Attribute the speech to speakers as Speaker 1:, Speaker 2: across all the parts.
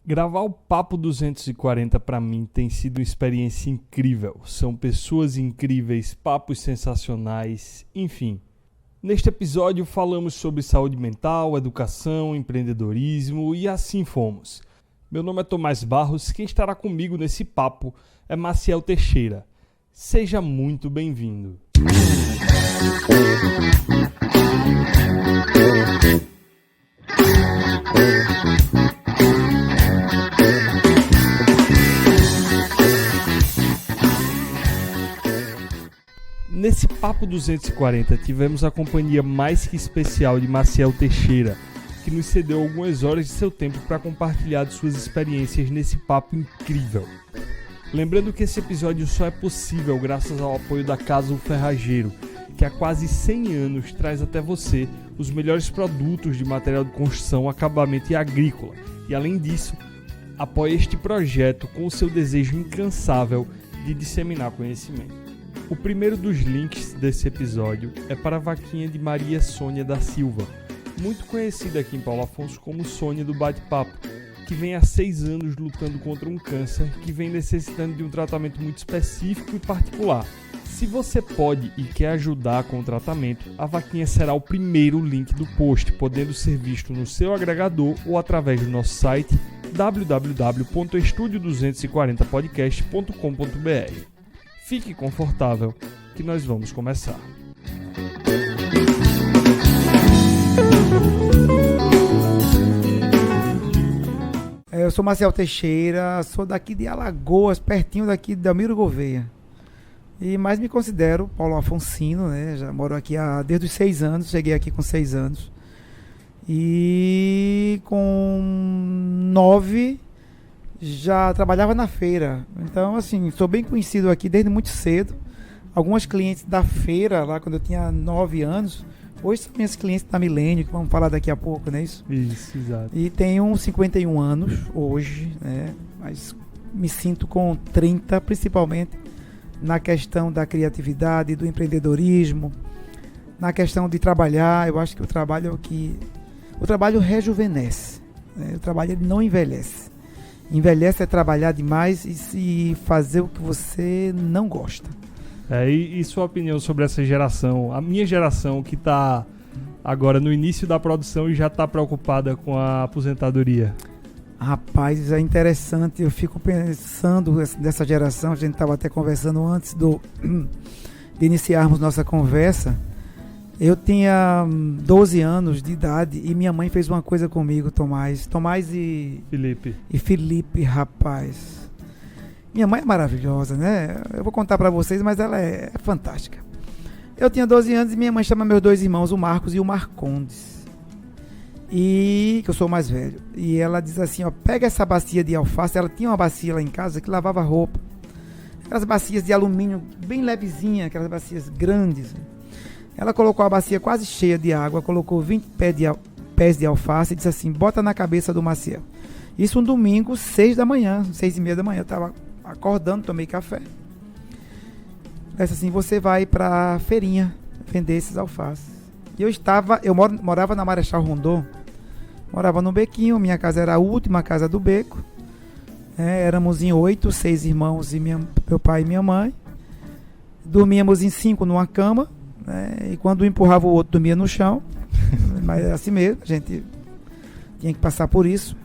Speaker 1: Gravar o Papo 240 para mim tem sido uma experiência incrível. São pessoas incríveis, papos sensacionais, enfim. Neste episódio falamos sobre saúde mental, educação, empreendedorismo e assim fomos. Meu nome é Tomás Barros, quem estará comigo nesse papo é Maciel Teixeira. Seja muito bem-vindo. Nesse Papo 240 tivemos a companhia mais que especial de Maciel Teixeira, que nos cedeu algumas horas de seu tempo para compartilhar de suas experiências nesse papo incrível. Lembrando que esse episódio só é possível graças ao apoio da Casa O Ferrageiro, que há quase 100 anos traz até você os melhores produtos de material de construção, acabamento e agrícola. E além disso, apoia este projeto com o seu desejo incansável de disseminar conhecimento. O primeiro dos links desse episódio é para a vaquinha de Maria Sônia da Silva, muito conhecida aqui em Paulo Afonso como Sônia do Bate-Papo, que vem há 6 anos lutando contra um câncer que vem necessitando de um tratamento muito específico e particular. Se você pode e quer ajudar com o tratamento, a vaquinha será o primeiro link do post, podendo ser visto no seu agregador ou através do nosso site www.estudio240podcast.com.br. Fique confortável, que nós vamos começar.
Speaker 2: Eu sou Maciel Teixeira, sou daqui de Alagoas, pertinho daqui de Delmiro Gouveia. Mas me considero Paulo Afonsino, né? Já moro aqui desde os 6 anos, cheguei aqui com 6 anos. E com 9 já trabalhava na feira. Então, assim, sou bem conhecido aqui desde muito cedo. Algumas clientes da feira, lá quando eu tinha 9 anos, hoje são minhas clientes da Milênio, que vamos falar daqui a pouco, não é isso?
Speaker 1: Isso, exato.
Speaker 2: E tenho 51 anos hoje, né? Mas me sinto com 30, principalmente na questão da criatividade, do empreendedorismo, na questão de trabalhar. Eu acho que o trabalho é o trabalho rejuvenesce, né? O trabalho ele não envelhece. Envelhece é trabalhar demais e fazer o que você não gosta.
Speaker 1: E sua opinião sobre essa geração? A minha geração que está agora no início da produção e já está preocupada com a aposentadoria.
Speaker 2: Rapaz, é interessante. Eu fico pensando nessa geração. A gente estava até conversando antes de iniciarmos nossa conversa. Eu tinha 12 anos de idade e minha mãe fez uma coisa comigo, Tomás e Felipe, rapaz. Minha mãe é maravilhosa, né? Eu vou contar pra vocês, mas ela é fantástica. Eu tinha 12 anos e minha mãe chama meus 2 irmãos, o Marcos e o Marcondes. Que eu sou o mais velho. E ela diz assim, ó, pega essa bacia de alface. Ela tinha uma bacia lá em casa que lavava roupa. Aquelas bacias de alumínio bem levezinha, aquelas bacias grandes. Ela colocou a bacia quase cheia de água, colocou 20 pés de alface e disse assim, bota na cabeça do Maciel. Isso um domingo, 6 da manhã, 6:30 da manhã. Eu estava acordando, tomei café. Disse assim, você vai para a feirinha vender esses alfaces. E eu morava na Marechal Rondon, morava no bequinho, minha casa era a última casa do beco. Éramos em 8, 6 irmãos e meu pai e minha mãe. Dormíamos em 5 numa cama. E quando um empurrava o outro, dormia no chão. Mas é assim mesmo, a gente tinha que passar por isso.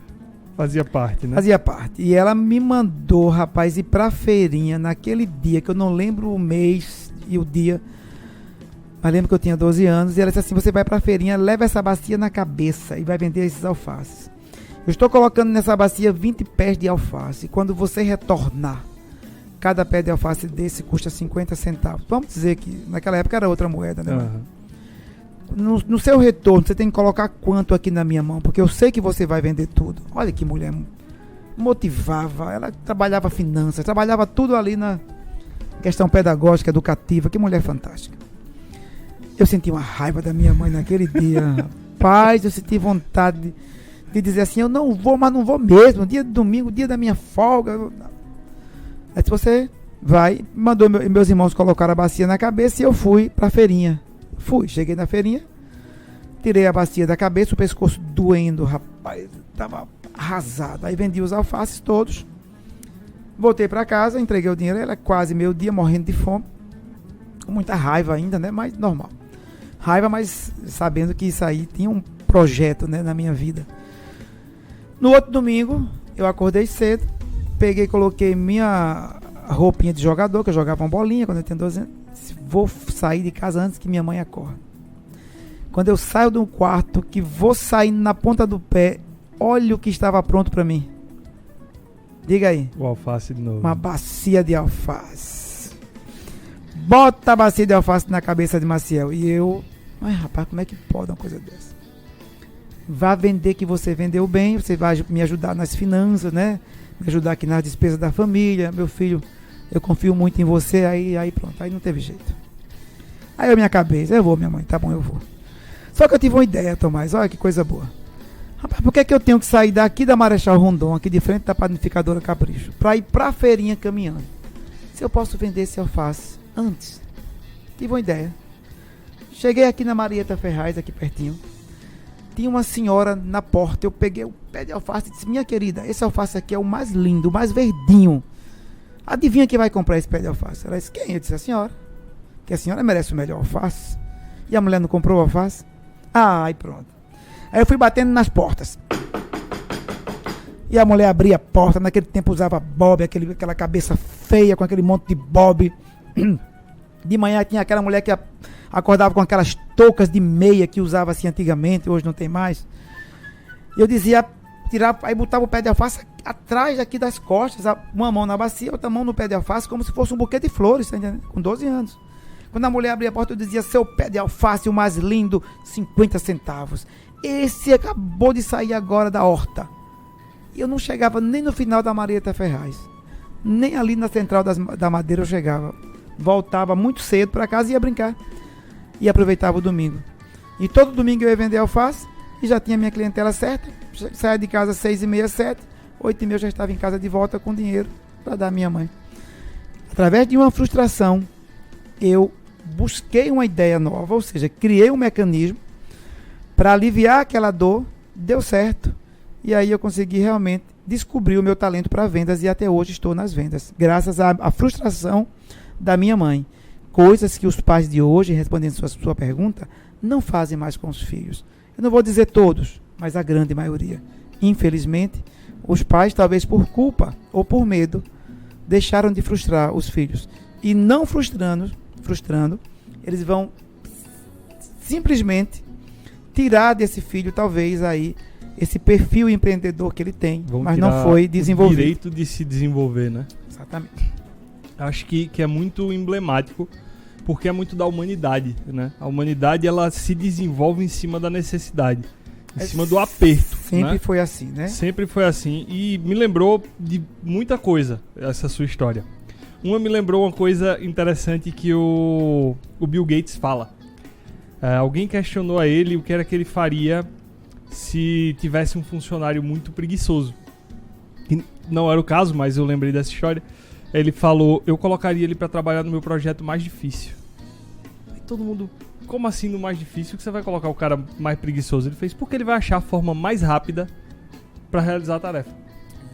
Speaker 1: Fazia parte, né?
Speaker 2: Fazia parte. E ela me mandou, rapaz, ir pra feirinha naquele dia, que eu não lembro o mês e o dia, mas lembro que eu tinha 12 anos. E ela disse assim, você vai pra feirinha, leva essa bacia na cabeça e vai vender esses alfaces. Eu estou colocando nessa bacia 20 pés de alface. Quando você retornar, cada pé de alface desse custa 50 centavos. Vamos dizer que naquela época era outra moeda, né? Uhum. No seu retorno, você tem que colocar quanto aqui na minha mão, porque eu sei que você vai vender tudo. Olha que mulher motivava, ela trabalhava finanças, trabalhava tudo ali na questão pedagógica, educativa. Que mulher fantástica. Eu senti uma raiva da minha mãe naquele dia. Rapaz, eu senti vontade de dizer assim, eu não vou, mas não vou mesmo. Dia de domingo, dia da minha folga. Aí se você vai, mandou meus irmãos colocar a bacia na cabeça e eu fui pra feirinha. Cheguei na feirinha, tirei a bacia da cabeça, o pescoço doendo, rapaz, tava arrasado. Aí vendi os alfaces todos, voltei para casa, entreguei o dinheiro, era quase meio-dia, morrendo de fome, com muita raiva ainda, né? Mas normal. Raiva, mas sabendo que isso aí tinha um projeto, né, na minha vida. No outro domingo, eu acordei cedo, peguei e coloquei minha roupinha de jogador, que eu jogava uma bolinha quando eu tinha 12 anos. Vou sair de casa antes que minha mãe acorde. Quando eu saio do quarto, que vou sair na ponta do pé, olha o que estava pronto para mim. Diga aí.
Speaker 1: O alface de novo.
Speaker 2: Uma bacia de alface. Bota a bacia de alface na cabeça de Maciel. E eu... Mas rapaz, como é que pode uma coisa dessa? Vá vender que você vendeu bem, você vai me ajudar nas finanças, né? Me ajudar aqui nas despesas da família. Meu filho, eu confio muito em você. Aí pronto, aí não teve jeito. Aí eu me acabei. Eu vou, minha mãe, tá bom, eu vou. Só que eu tive uma ideia, Tomás. Olha que coisa boa. Rapaz, por que é que eu tenho que sair daqui da Marechal Rondon, aqui de frente da panificadora Capricho, para ir para a feirinha caminhando? Se eu posso vender esse alface antes. Tive uma ideia. Cheguei aqui na Marieta Ferraz, aqui pertinho. Tinha uma senhora na porta. Eu peguei o pé de alface e disse: minha querida, esse alface aqui é o mais lindo, o mais verdinho. Adivinha quem vai comprar esse pé de alface? Ela disse: quem? Eu disse: a senhora. Que a senhora merece o melhor alface. E a mulher não comprou o alface? Aí pronto. Aí eu fui batendo nas portas. E a mulher abria a porta. Naquele tempo usava bob, aquela cabeça feia com aquele monte de bob. De manhã tinha aquela mulher que acordava com aquelas toucas de meia que usava assim antigamente, hoje não tem mais. Eu dizia, aí botava o pé de alface atrás aqui das costas, uma mão na bacia, outra mão no pé de alface, como se fosse um buquê de flores, tá entendendo? Com 12 anos. Quando a mulher abria a porta, eu dizia: seu pé de alface, o mais lindo, 50 centavos. Esse acabou de sair agora da horta. E eu não chegava nem no final da Marieta Ferraz, nem ali na central da Madeira eu chegava. Voltava muito cedo para casa e ia brincar. E aproveitava o domingo. E todo domingo eu ia vender alface e já tinha minha clientela certa. Saia de casa às 6h30, 7h, 8h30 eu já estava em casa de volta com dinheiro para dar à minha mãe. Através de uma frustração, eu busquei uma ideia nova, ou seja, criei um mecanismo para aliviar aquela dor, deu certo. E aí eu consegui realmente descobrir o meu talento para vendas e até hoje estou nas vendas, graças à frustração da minha mãe. Coisas que os pais de hoje, respondendo sua pergunta, não fazem mais com os filhos. Eu não vou dizer todos, mas a grande maioria. Infelizmente, os pais, talvez por culpa ou por medo, deixaram de frustrar os filhos. E não frustrando, eles vão simplesmente tirar desse filho, talvez, aí, esse perfil empreendedor que ele tem, mas não foi desenvolvido.
Speaker 1: O direito de se desenvolver, né?
Speaker 2: Exatamente.
Speaker 1: Acho que é muito emblemático, porque é muito da humanidade, né? A humanidade, ela se desenvolve em cima da necessidade, em cima do aperto.
Speaker 2: Sempre,
Speaker 1: né?
Speaker 2: foi assim, né?
Speaker 1: Sempre foi assim. E me lembrou de muita coisa, essa sua história. Uma me lembrou uma coisa interessante que o Bill Gates fala. Alguém questionou a ele o que era que ele faria se tivesse um funcionário muito preguiçoso. E não era o caso, mas eu lembrei dessa história. Ele falou: eu colocaria ele para trabalhar no meu projeto mais difícil. Aí todo mundo: como assim no mais difícil que você vai colocar o cara mais preguiçoso? Ele fez: porque ele vai achar a forma mais rápida para realizar a tarefa.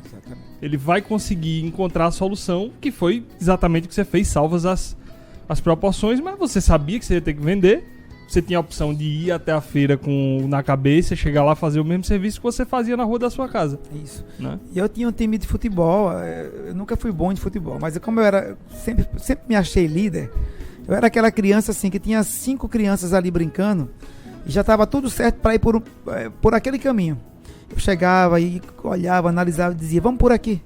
Speaker 1: Exatamente. Ele vai conseguir encontrar a solução, que foi exatamente o que você fez, salvas as proporções, mas você sabia que você ia ter que vender. Você tinha a opção de ir até a feira na cabeça, chegar lá, fazer o mesmo serviço que você fazia na rua da sua casa.
Speaker 2: Isso.
Speaker 1: Né?
Speaker 2: E eu tinha um time de futebol, eu nunca fui bom de futebol, mas como eu sempre me achei líder, eu era aquela criança assim, que tinha 5 crianças ali brincando, e já estava tudo certo para ir por aquele caminho. Eu chegava e olhava, analisava e dizia: vamos por aqui.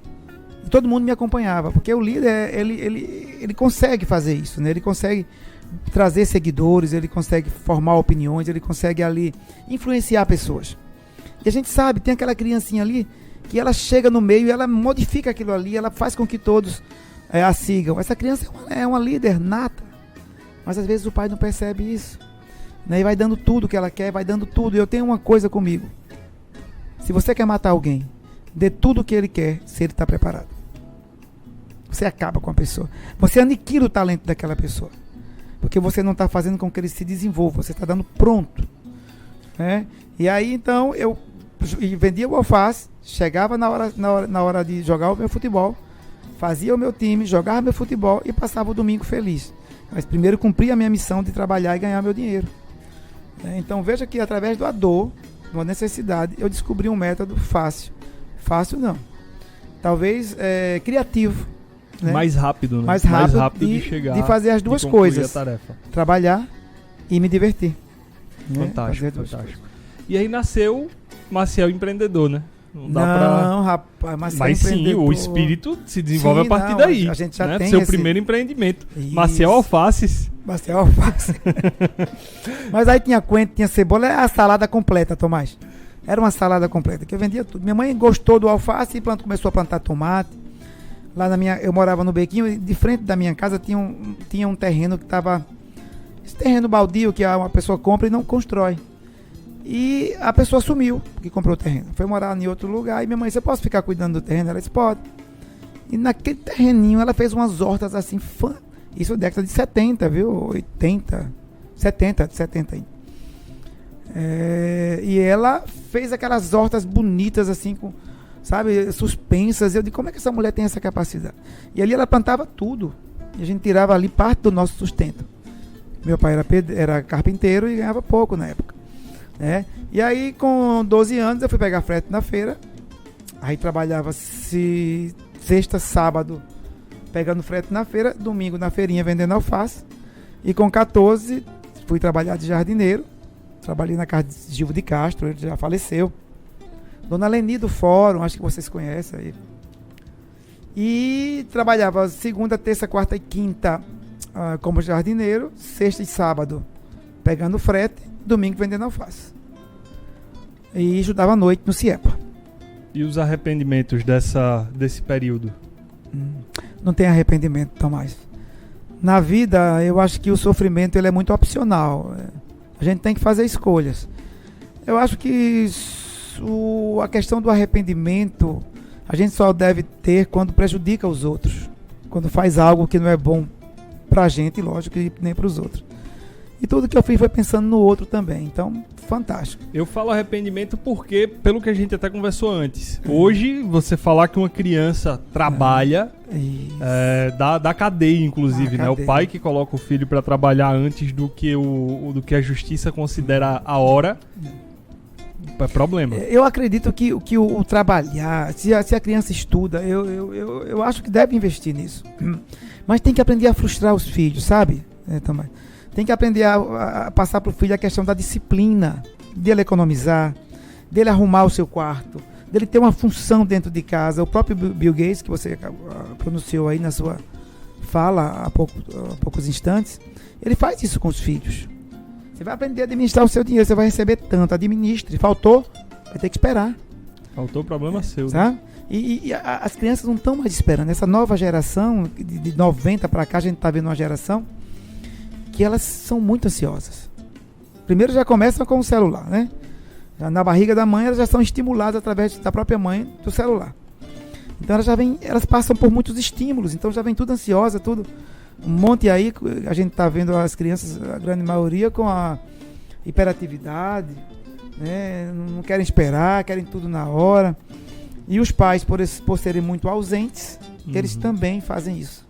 Speaker 2: E todo mundo me acompanhava, porque o líder, ele consegue fazer isso, né? Ele consegue trazer seguidores, ele consegue formar opiniões, ele consegue ali influenciar pessoas. E a gente sabe, tem aquela criancinha ali que ela chega no meio e ela modifica aquilo ali, ela faz com que todos a sigam. Essa criança é uma líder nata, mas às vezes o pai não percebe isso, né? E vai dando tudo que ela quer, vai dando tudo. E eu tenho uma coisa comigo: se você quer matar alguém, dê tudo o que ele quer, se ele está preparado. Você acaba com a pessoa, você aniquila o talento daquela pessoa, porque você não está fazendo com que ele se desenvolva, você está dando pronto, né? E aí então eu vendia o alface, chegava na hora de jogar o meu futebol, fazia o meu time, jogava meu futebol e passava o domingo feliz. Mas primeiro cumpria a minha missão de trabalhar e ganhar meu dinheiro. Então veja que através da dor, de uma necessidade, eu descobri um método fácil. Fácil não. Talvez criativo. Né?
Speaker 1: Mais rápido, né?
Speaker 2: Mais rápido
Speaker 1: de chegar.
Speaker 2: De fazer as duas coisas. Trabalhar e me divertir.
Speaker 1: Fantástico, fantástico. E aí nasceu Maciel empreendedor, né?
Speaker 2: Não, rapaz,
Speaker 1: mas sim, o espírito se desenvolve a partir daí.
Speaker 2: A gente já tem
Speaker 1: seu primeiro empreendimento. Isso. Maciel Alfaces.
Speaker 2: Maciel Alfaces. Mas aí tinha coentro, tinha cebola, era a salada completa, Tomás. Era uma salada completa, que eu vendia tudo. Minha mãe gostou do alface e começou a plantar tomate. Lá eu morava no Bequinho, e de frente da minha casa tinha um terreno que estava... Esse terreno baldio que uma pessoa compra e não constrói. E a pessoa sumiu, que comprou o terreno. Foi morar em outro lugar. E minha mãe disse, eu posso ficar cuidando do terreno? Ela disse, pode. E naquele terreninho ela fez umas hortas assim, isso é década de 70, viu? 80, 70 ainda. E ela fez aquelas hortas bonitas assim, sabe, suspensas. Eu digo, como é que essa mulher tem essa capacidade? E ali ela plantava tudo. E a gente tirava ali parte do nosso sustento. Meu pai era carpinteiro e ganhava pouco na época. E aí com 12 anos eu fui pegar frete na feira. Aí trabalhava sexta, sábado pegando frete na feira, domingo na feirinha vendendo alface. E com 14 fui trabalhar de jardineiro. Trabalhei na casa de Gilvo de Castro, ele já faleceu. Dona Leni do Fórum, acho que vocês conhecem aí. E trabalhava segunda, terça, quarta e quinta como jardineiro, sexta e sábado pegando frete, domingo vendendo alface. E estudava à noite no CIEPA.
Speaker 1: E os arrependimentos desse período?
Speaker 2: Não tem arrependimento, Tomás. Na vida, eu acho que o sofrimento ele é muito opcional. A gente tem que fazer escolhas. Eu acho que a questão do arrependimento a gente só deve ter quando prejudica os outros. Quando faz algo que não é bom pra gente, lógico, e nem pros outros. E tudo que eu fiz foi pensando no outro também. Então, fantástico. Eu
Speaker 1: falo arrependimento porque, pelo que a gente até conversou antes, hoje você falar que uma criança trabalha, dá cadeia, inclusive, né? O pai que coloca o filho para trabalhar antes do que a justiça considera a hora, é problema.
Speaker 2: Eu acredito que o trabalhar, se a criança estuda, eu acho que deve investir nisso. Mas tem que aprender a frustrar os filhos, sabe? Também. Tem que aprender a passar para o filho a questão da disciplina, dele economizar, dele arrumar o seu quarto, dele ter uma função dentro de casa. O próprio Bill Gates, que você pronunciou aí na sua fala há poucos instantes, ele faz isso com os filhos. Você vai aprender a administrar o seu dinheiro, você vai receber tanto, administre. Faltou, vai ter que esperar.
Speaker 1: Faltou, problema seu.
Speaker 2: Tá? E as crianças não estão mais esperando. Essa nova geração, de 90 para cá, a gente está vendo uma geração que elas são muito ansiosas. Primeiro já começam com o celular, né? Na barriga da mãe elas já são estimuladas através da própria mãe do celular. Então elas passam por muitos estímulos, então já vem tudo ansiosa, tudo. Um monte aí, a gente está vendo as crianças, a grande maioria, com a hiperatividade, né? Não querem esperar, querem tudo na hora. E os pais, por serem muito ausentes, eles também fazem isso.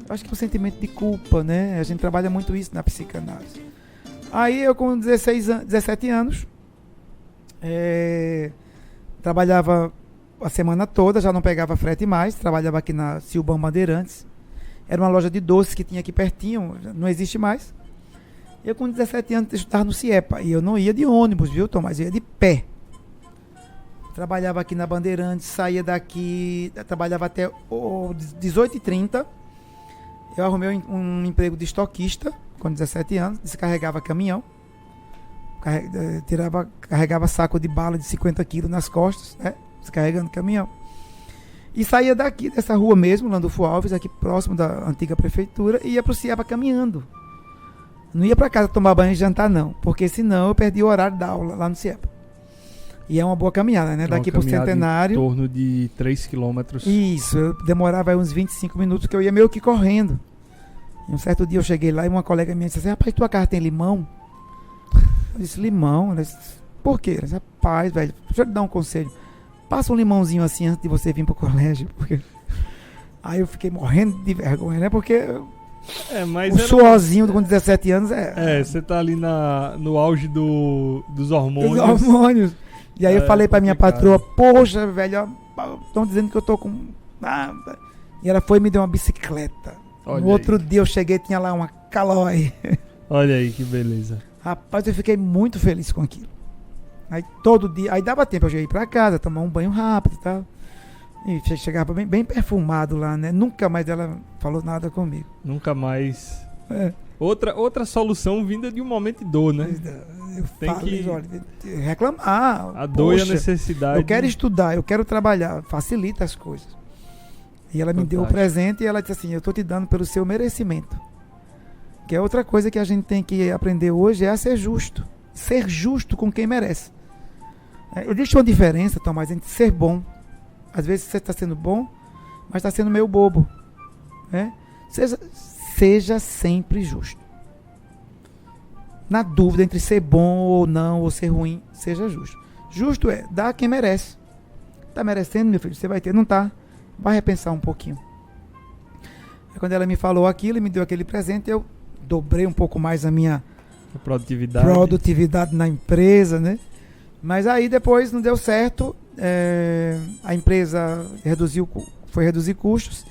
Speaker 2: Acho que é um sentimento de culpa, né? A gente trabalha muito isso na psicanálise. Aí eu com 17 anos, trabalhava a semana toda, já não pegava frete mais, trabalhava aqui na Silbão Bandeirantes. Era uma loja de doces que tinha aqui pertinho, não existe mais. Eu com 17 anos estudava no CIEPA, e eu não ia de ônibus, viu, Tomás? Eu ia de pé. Trabalhava aqui na Bandeirantes, saía daqui, trabalhava até 18h30. Eu arrumei um emprego de estoquista com 17 anos, descarregava caminhão, carregava saco de bala de 50 quilos nas costas, né? Descarregando caminhão. E saía daqui, dessa rua mesmo, Landulfo Alves, aqui próximo da antiga prefeitura, e ia para o CIEPA caminhando. Não ia para casa tomar banho e jantar, não, porque senão eu perdi o horário da aula lá no CIEPA. E é uma boa caminhada, né? Daqui pro Centenário.
Speaker 1: Em torno de 3 quilômetros.
Speaker 2: Isso, eu demorava uns 25 minutos, que eu ia meio que correndo. E um certo dia eu cheguei lá e uma colega minha disse assim, rapaz, tua casa tem limão? Eu disse, limão? Ela disse, por quê? Ela disse, rapaz, velho, deixa eu te dar um conselho. passa um limãozinho assim antes de você vir pro colégio, porque... Aí eu fiquei morrendo de vergonha, né? Porque
Speaker 1: mas
Speaker 2: o suorzinho com 17 anos
Speaker 1: você tá ali no auge dos hormônios.
Speaker 2: Os hormônios. E aí eu falei pra minha patroa, poxa, velho, estão dizendo que eu tô com... E ela foi e me deu uma bicicleta. No outro dia eu cheguei, tinha lá uma Caloi.
Speaker 1: Olha aí que beleza.
Speaker 2: Rapaz, eu fiquei muito feliz com aquilo. Aí todo dia, aí dava tempo eu ir pra casa, tomar um banho rápido e tal. E chegava bem perfumado lá, né? Nunca mais ela falou nada comigo.
Speaker 1: Nunca mais. Outra solução vinda de um momento de dor, né?
Speaker 2: Eu
Speaker 1: tem
Speaker 2: que olha, reclamar.
Speaker 1: A dor e a necessidade.
Speaker 2: Eu quero estudar, eu quero trabalhar. Facilita as coisas. E ela me deu o presente e ela disse assim, eu tô te dando pelo seu merecimento. Que é outra coisa que a gente tem que aprender hoje, é a ser justo. Ser justo com quem merece. Eu disse uma diferença, Tomás, entre ser bom. Às vezes você está sendo bom, mas está sendo meio bobo. Né? Seja sempre justo. Na dúvida entre ser bom ou não, ou ser ruim, seja justo. Justo é dar a quem merece. Está merecendo, meu filho? Você vai ter. Não está. Vai repensar um pouquinho. Aí, quando ela me falou aquilo e me deu aquele presente, eu dobrei um pouco mais a minha produtividade na empresa, né? Mas aí depois não deu certo. A empresa foi reduzir custos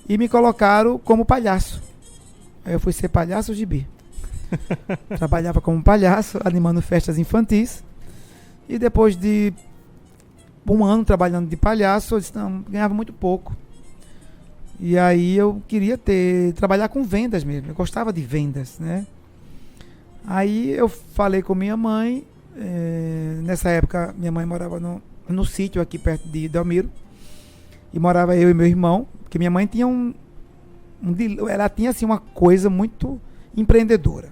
Speaker 2: e me colocaram como palhaço. Aí eu fui ser palhaço gibi. Trabalhava como palhaço, animando festas infantis. E depois de um ano trabalhando de palhaço, eu disse, não, ganhava muito pouco. E aí eu queria trabalhar com vendas mesmo. Eu gostava de vendas, né? Aí eu falei com minha mãe. Nessa época minha mãe morava no sítio aqui perto de Delmiro, e morava eu e meu irmão, porque minha mãe tinha ela tinha assim uma coisa muito empreendedora.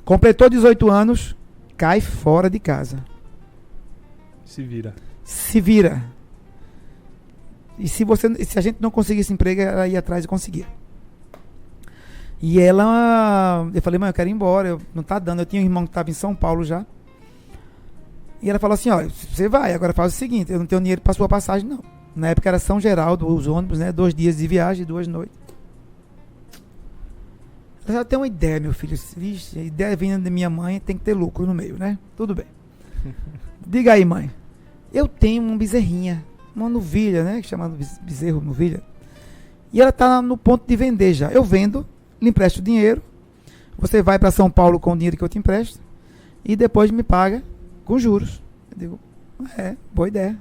Speaker 2: Completou 18 anos, cai fora de casa.
Speaker 1: Se vira. E se a gente não conseguisse emprego, ela ia atrás e conseguia. E eu falei, mãe, eu quero ir embora, não tá dando. Eu tinha um irmão que estava em São Paulo já. E ela falou assim, olha, você vai, agora faz o seguinte, eu não tenho dinheiro para sua passagem, não. Na época era São Geraldo, os ônibus, né? 2 dias de viagem, 2 noites. Ela já tem uma ideia, meu filho. Vixe, a ideia vindo da minha mãe, tem que ter lucro no meio, né? Tudo bem. Diga aí, mãe. Eu tenho uma bezerrinha, uma novilha, né? Chamada bezerro, novilha. E ela está no ponto de vender já. Eu vendo, lhe empresto dinheiro. Você vai para São Paulo com o dinheiro que eu te empresto. E depois me paga com juros. Eu digo, boa ideia.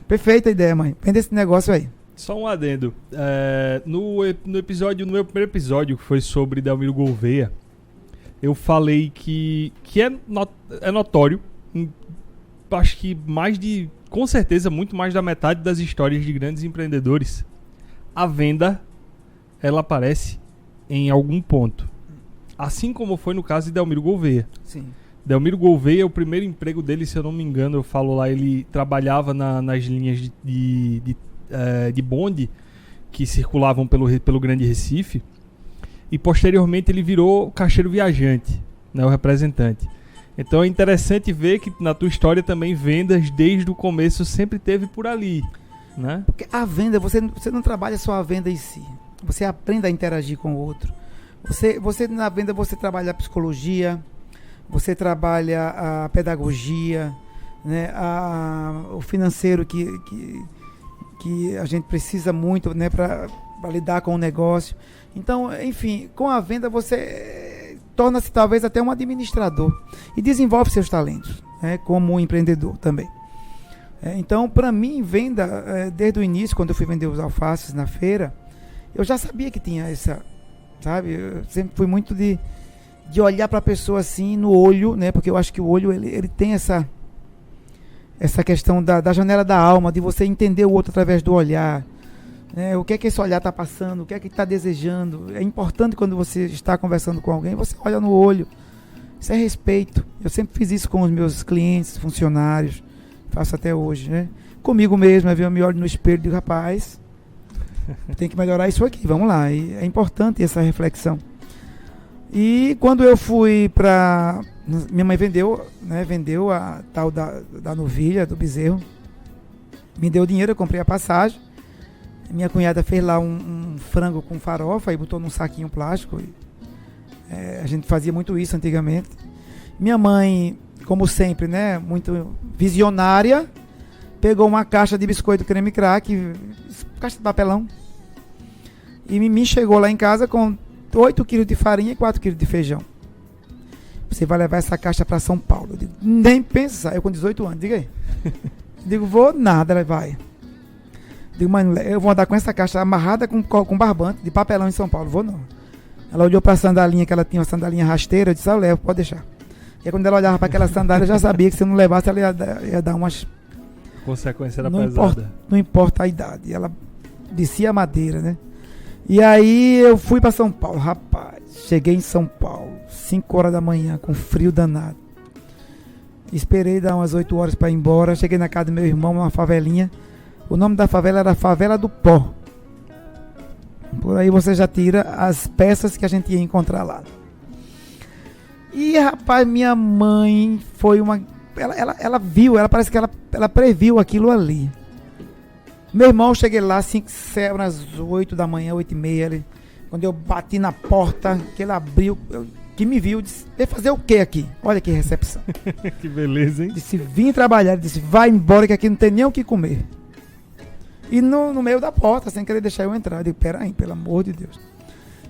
Speaker 1: Perfeita ideia, mãe. Vende esse negócio aí. Só um adendo. No meu primeiro episódio, que foi sobre Delmiro Gouveia, eu falei que é notório, acho que com certeza, muito mais da metade das histórias de grandes empreendedores, a venda, ela aparece em algum ponto. Assim como foi no caso de Delmiro Gouveia.
Speaker 2: Sim.
Speaker 1: Delmiro Gouveia, o primeiro emprego dele, se eu não me engano, eu falo lá, ele trabalhava nas linhas de bonde que circulavam pelo Grande Recife, e posteriormente ele virou caixeiro viajante, né, o representante. Então é interessante ver que na tua história também vendas desde o começo sempre teve por ali, né?
Speaker 2: Porque a venda, você não trabalha só a venda em si, você aprende a interagir com o outro. Você na venda você trabalha a psicologia, você trabalha a pedagogia, né, o financeiro que a gente precisa muito, né, para lidar com o negócio. Então, enfim, com a venda você torna-se talvez até um administrador e desenvolve seus talentos, né, como empreendedor também. Então, para mim, venda, desde o início, quando eu fui vender os alfaces na feira, eu já sabia que tinha essa, sabe? Eu sempre fui muito de olhar para a pessoa assim no olho, né? Porque eu acho que o olho ele tem essa questão da janela da alma, de você entender o outro através do olhar, né? O que é que esse olhar está passando, o que é que está desejando. É importante quando você está conversando com alguém, você olha no olho. Isso é respeito. Eu sempre fiz isso com os meus clientes, funcionários, faço até hoje, né? Comigo mesmo, eu me olho no espelho e digo, rapaz, tem que melhorar isso aqui, vamos lá. E é importante essa reflexão. E quando eu fui para Minha mãe vendeu, né? Vendeu a tal da novilha, do bezerro. Me deu dinheiro, eu comprei a passagem. Minha cunhada fez lá um frango com farofa e botou num saquinho plástico. A gente fazia muito isso antigamente. Minha mãe, como sempre, né? Muito visionária, pegou uma caixa de biscoito creme crack, caixa de papelão. E me chegou lá em casa com 8 quilos de farinha e 4 quilos de feijão. Você vai levar essa caixa para São Paulo. Eu digo, nem pensar. Eu com 18 anos, diga aí. Digo, vou nada, ela vai. Digo, mãe, eu vou andar com essa caixa amarrada com barbante de papelão em São Paulo. Vou não. Ela olhou para a sandalinha, que ela tinha uma sandalinha rasteira. Eu disse, eu levo, pode deixar. E aí, quando ela olhava para aquela sandália, eu já sabia que se eu não levasse, ela ia dar umas...
Speaker 1: Consequência era pesada.
Speaker 2: Não importa a idade. Ela descia a madeira, né? E aí eu fui para São Paulo, rapaz. Cheguei em São Paulo, 5 horas da manhã, com frio danado. Esperei dar umas 8 horas para ir embora. Cheguei na casa do meu irmão, numa favelinha. O nome da favela era Favela do Pó. Por aí você já tira as peças que a gente ia encontrar lá. E, rapaz, minha mãe foi uma... Ela viu, parece que ela previu aquilo ali. Meu irmão, cheguei lá, às 8 da manhã, 8h30. Quando eu bati na porta, que ele abriu, que me viu, disse, vai fazer o que aqui? Olha que recepção.
Speaker 1: Que beleza, hein?
Speaker 2: Disse, vim trabalhar. Ele disse, vai embora que aqui não tem nem o que comer. E no meio da porta, sem querer deixar eu entrar. Eu digo, peraí, pelo amor de Deus.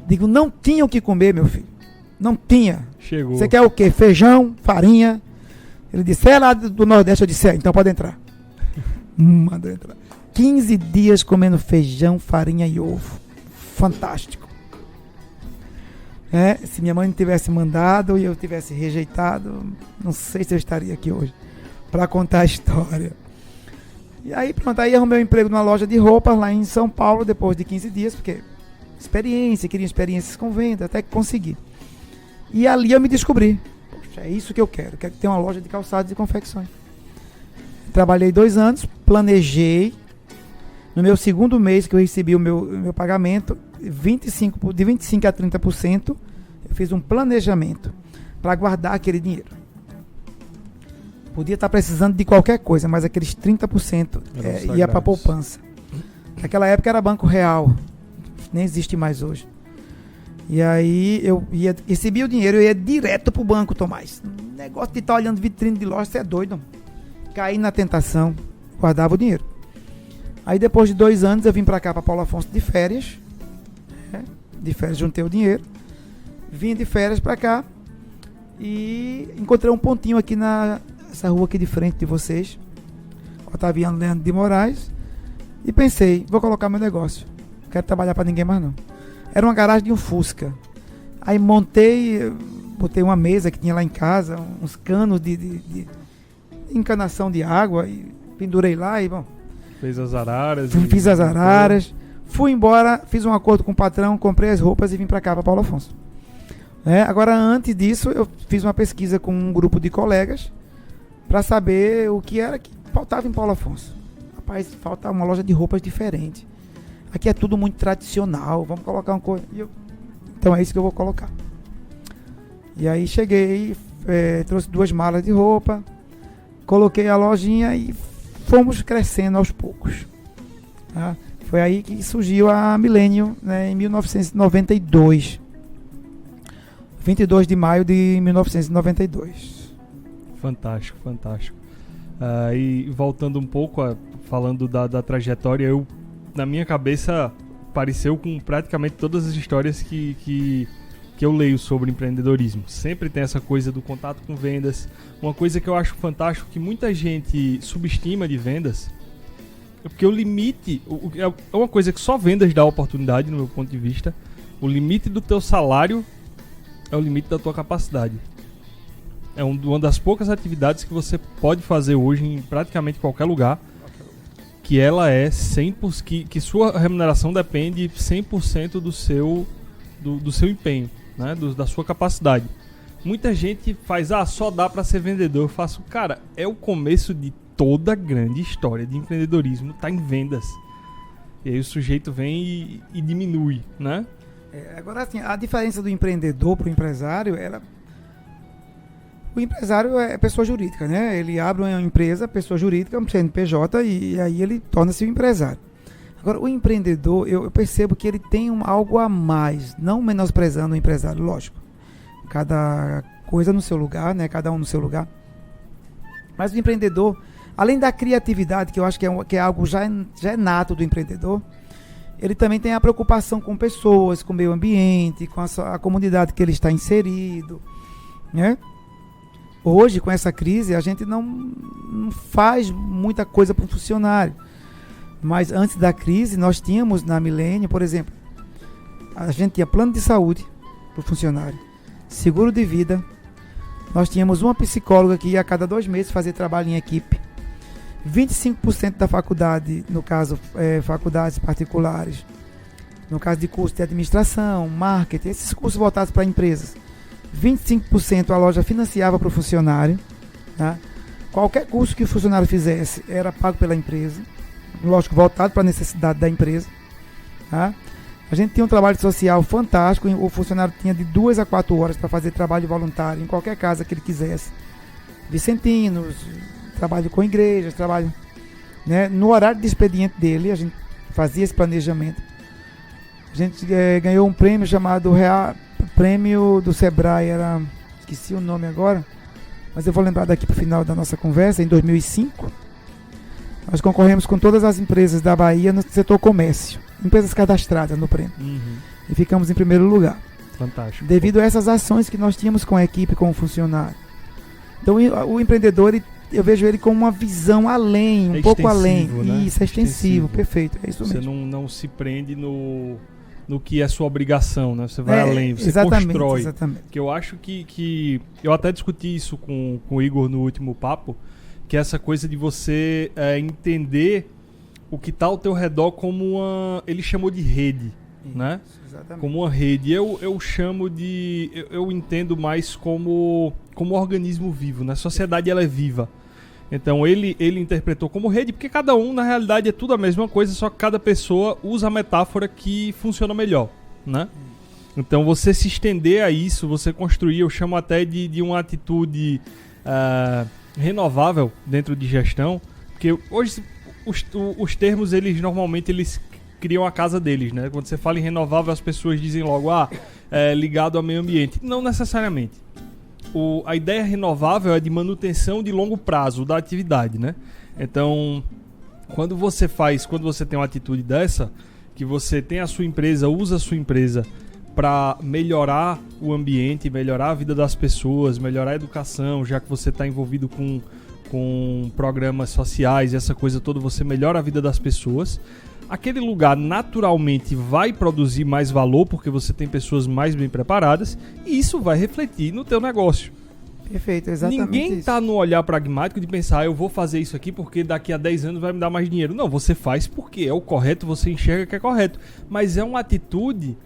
Speaker 2: Digo, não tinha o que comer, meu filho. Não tinha.
Speaker 1: Chegou.
Speaker 2: Você quer o quê? Feijão, farinha. Ele disse, é lá do Nordeste. Eu disse, então pode entrar. Mandou entrar. 15 dias comendo feijão, farinha e ovo. Fantástico. Se minha mãe não tivesse mandado e eu tivesse rejeitado, não sei se eu estaria aqui hoje para contar a história. E aí pronto, aí arrumei um emprego numa loja de roupas lá em São Paulo, depois de 15 dias, porque queria experiências com venda, até que consegui. E ali eu me descobri. Poxa, é isso que eu quero ter uma loja de calçados e confecções. Trabalhei 2 anos, planejei. No meu segundo mês que eu recebi o meu pagamento, de 25% a 30%, eu fiz um planejamento para guardar aquele dinheiro. Podia estar precisando de qualquer coisa, mas aqueles 30% ia para a poupança. Naquela época era Banco Real, nem existe mais hoje. E aí eu recebia o dinheiro, eu ia direto para o banco, Tomás. Negócio de estar olhando vitrine de loja, você é doido. Caí na tentação, guardava o dinheiro. Aí depois de 2 anos eu vim pra cá, pra Paulo Afonso, de férias. De férias juntei o dinheiro. Vim de férias pra cá. E encontrei um pontinho aqui nessa rua aqui de frente de vocês. Otaviano Leandro de Moraes. E pensei, vou colocar meu negócio. Não quero trabalhar pra ninguém mais não. Era uma garagem de um Fusca. Aí botei uma mesa que tinha lá em casa, uns canos de encanação de água. E pendurei lá e bom...
Speaker 1: Fez as araras.
Speaker 2: Fiz as araras. Fui embora, fiz um acordo com o patrão, comprei as roupas e vim para cá, para Paulo Afonso. Agora, antes disso, eu fiz uma pesquisa com um grupo de colegas para saber o que era que faltava em Paulo Afonso. Rapaz, falta uma loja de roupas diferente. Aqui é tudo muito tradicional, vamos colocar uma coisa. Então é isso que eu vou colocar. E aí cheguei, trouxe 2 malas de roupa, coloquei a lojinha e fomos crescendo aos poucos. Tá? Foi aí que surgiu a Millennium, né, em 1992. 22 de maio de 1992.
Speaker 1: Fantástico, fantástico. E voltando um pouco, falando da trajetória, na minha cabeça pareceu com praticamente todas as histórias que eu leio sobre empreendedorismo. Sempre tem essa coisa do contato com vendas. Uma coisa que eu acho fantástico, que muita gente subestima de vendas, é porque o limite, é uma coisa que só vendas dá oportunidade, no meu ponto de vista. O limite do teu salário é o limite da tua capacidade. É uma das poucas atividades que você pode fazer hoje em praticamente qualquer lugar, que ela é 100%, que sua remuneração depende 100% do seu empenho, né? Da sua capacidade. Muita gente faz, só dá para ser vendedor. Eu faço, cara, é o começo de toda grande história de empreendedorismo, tá em vendas. E aí o sujeito vem e diminui, né?
Speaker 2: Agora, assim, a diferença do empreendedor para o empresário, O empresário é pessoa jurídica, né? Ele abre uma empresa, pessoa jurídica, um CNPJ, e aí ele torna-se um empresário. Agora, o empreendedor, eu percebo que ele tem algo a mais, não menosprezando o empresário, lógico. Cada coisa no seu lugar, né? Cada um no seu lugar. Mas o empreendedor, além da criatividade, que eu acho que é algo já é nato do empreendedor, ele também tem a preocupação com pessoas, com o meio ambiente, com a comunidade que ele está inserido, né? Hoje, com essa crise, a gente não faz muita coisa para o funcionário. Mas antes da crise, nós tínhamos na Milênio, por exemplo, a gente tinha plano de saúde para o funcionário, seguro de vida, nós tínhamos uma psicóloga que ia a cada 2 meses fazer trabalho em equipe, 25% da faculdade, no caso, faculdades particulares, no caso de curso de administração, marketing, esses cursos voltados para empresas, 25% a loja financiava para o funcionário, tá? Qualquer curso que o funcionário fizesse era pago pela empresa, lógico, voltado para a necessidade da empresa, tá? A gente tinha um trabalho social fantástico, o funcionário tinha de 2 a 4 horas para fazer trabalho voluntário em qualquer casa que ele quisesse, vicentinos, trabalho com igrejas, trabalho, né? No horário de expediente dele, a gente fazia esse planejamento. A gente ganhou um prêmio chamado Prêmio do Sebrae, esqueci o nome agora, mas eu vou lembrar daqui para o final da nossa conversa, em 2005. Nós concorremos com todas as empresas da Bahia no setor comércio, empresas cadastradas no prêmio. E ficamos em primeiro lugar.
Speaker 1: Fantástico.
Speaker 2: Devido a essas ações que nós tínhamos com a equipe, com o funcionário. Então o empreendedor, eu vejo ele com uma visão além, um pouco além.
Speaker 1: Né?
Speaker 2: Isso, é extensivo, perfeito. É isso mesmo.
Speaker 1: Você não se prende no que é sua obrigação, né? Você vai além, você constrói.
Speaker 2: Exatamente.
Speaker 1: Que eu acho que eu até discuti isso com o Igor no último papo, que é essa coisa de você entender o que está ao teu redor como ele chamou de rede, isso, né?
Speaker 2: Exatamente. Como
Speaker 1: uma rede. Eu chamo de... Eu entendo mais como organismo vivo, né? A sociedade, ela é viva. Então ele interpretou como rede, porque cada um, na realidade, é tudo a mesma coisa, só que cada pessoa usa a metáfora que funciona melhor, né? Então você se estender a isso, você construir, eu chamo até de uma atitude renovável dentro de gestão, porque hoje os termos, normalmente eles criam a casa deles, né? Quando você fala em renovável, as pessoas dizem logo, ligado ao meio ambiente. Não necessariamente. A ideia renovável é de manutenção de longo prazo da atividade, né? Então, quando você tem uma atitude dessa, que você tem a sua empresa, usa a sua empresa para melhorar o ambiente, melhorar a vida das pessoas, melhorar a educação, já que você está envolvido com programas sociais e essa coisa toda, você melhora a vida das pessoas. Aquele lugar naturalmente vai produzir mais valor porque você tem pessoas mais bem preparadas e isso vai refletir no teu negócio.
Speaker 2: Perfeito, exatamente.
Speaker 1: Ninguém está no olhar pragmático de pensar, eu vou fazer isso aqui porque daqui a 10 anos vai me dar mais dinheiro. Não, você faz porque é o correto, você enxerga que é correto. Mas é uma atitude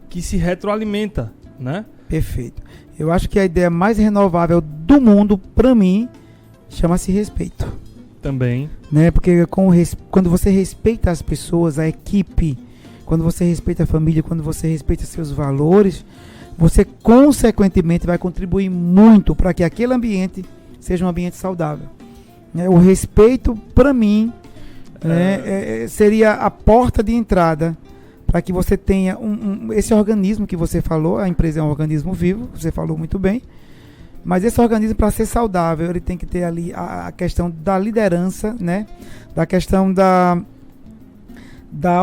Speaker 1: que se retroalimenta, né?
Speaker 2: Perfeito. Eu acho que a ideia mais renovável do mundo, para mim, chama-se respeito.
Speaker 1: Também.
Speaker 2: Né? Porque quando você respeita as pessoas, a equipe, quando você respeita a família, quando você respeita seus valores, você consequentemente vai contribuir muito para que aquele ambiente seja um ambiente saudável. Né? O respeito, para mim, seria a porta de entrada para que você tenha esse organismo que você falou. A empresa é um organismo vivo, você falou muito bem. Mas esse organismo, para ser saudável, ele tem que ter ali a questão da liderança, né? Da questão da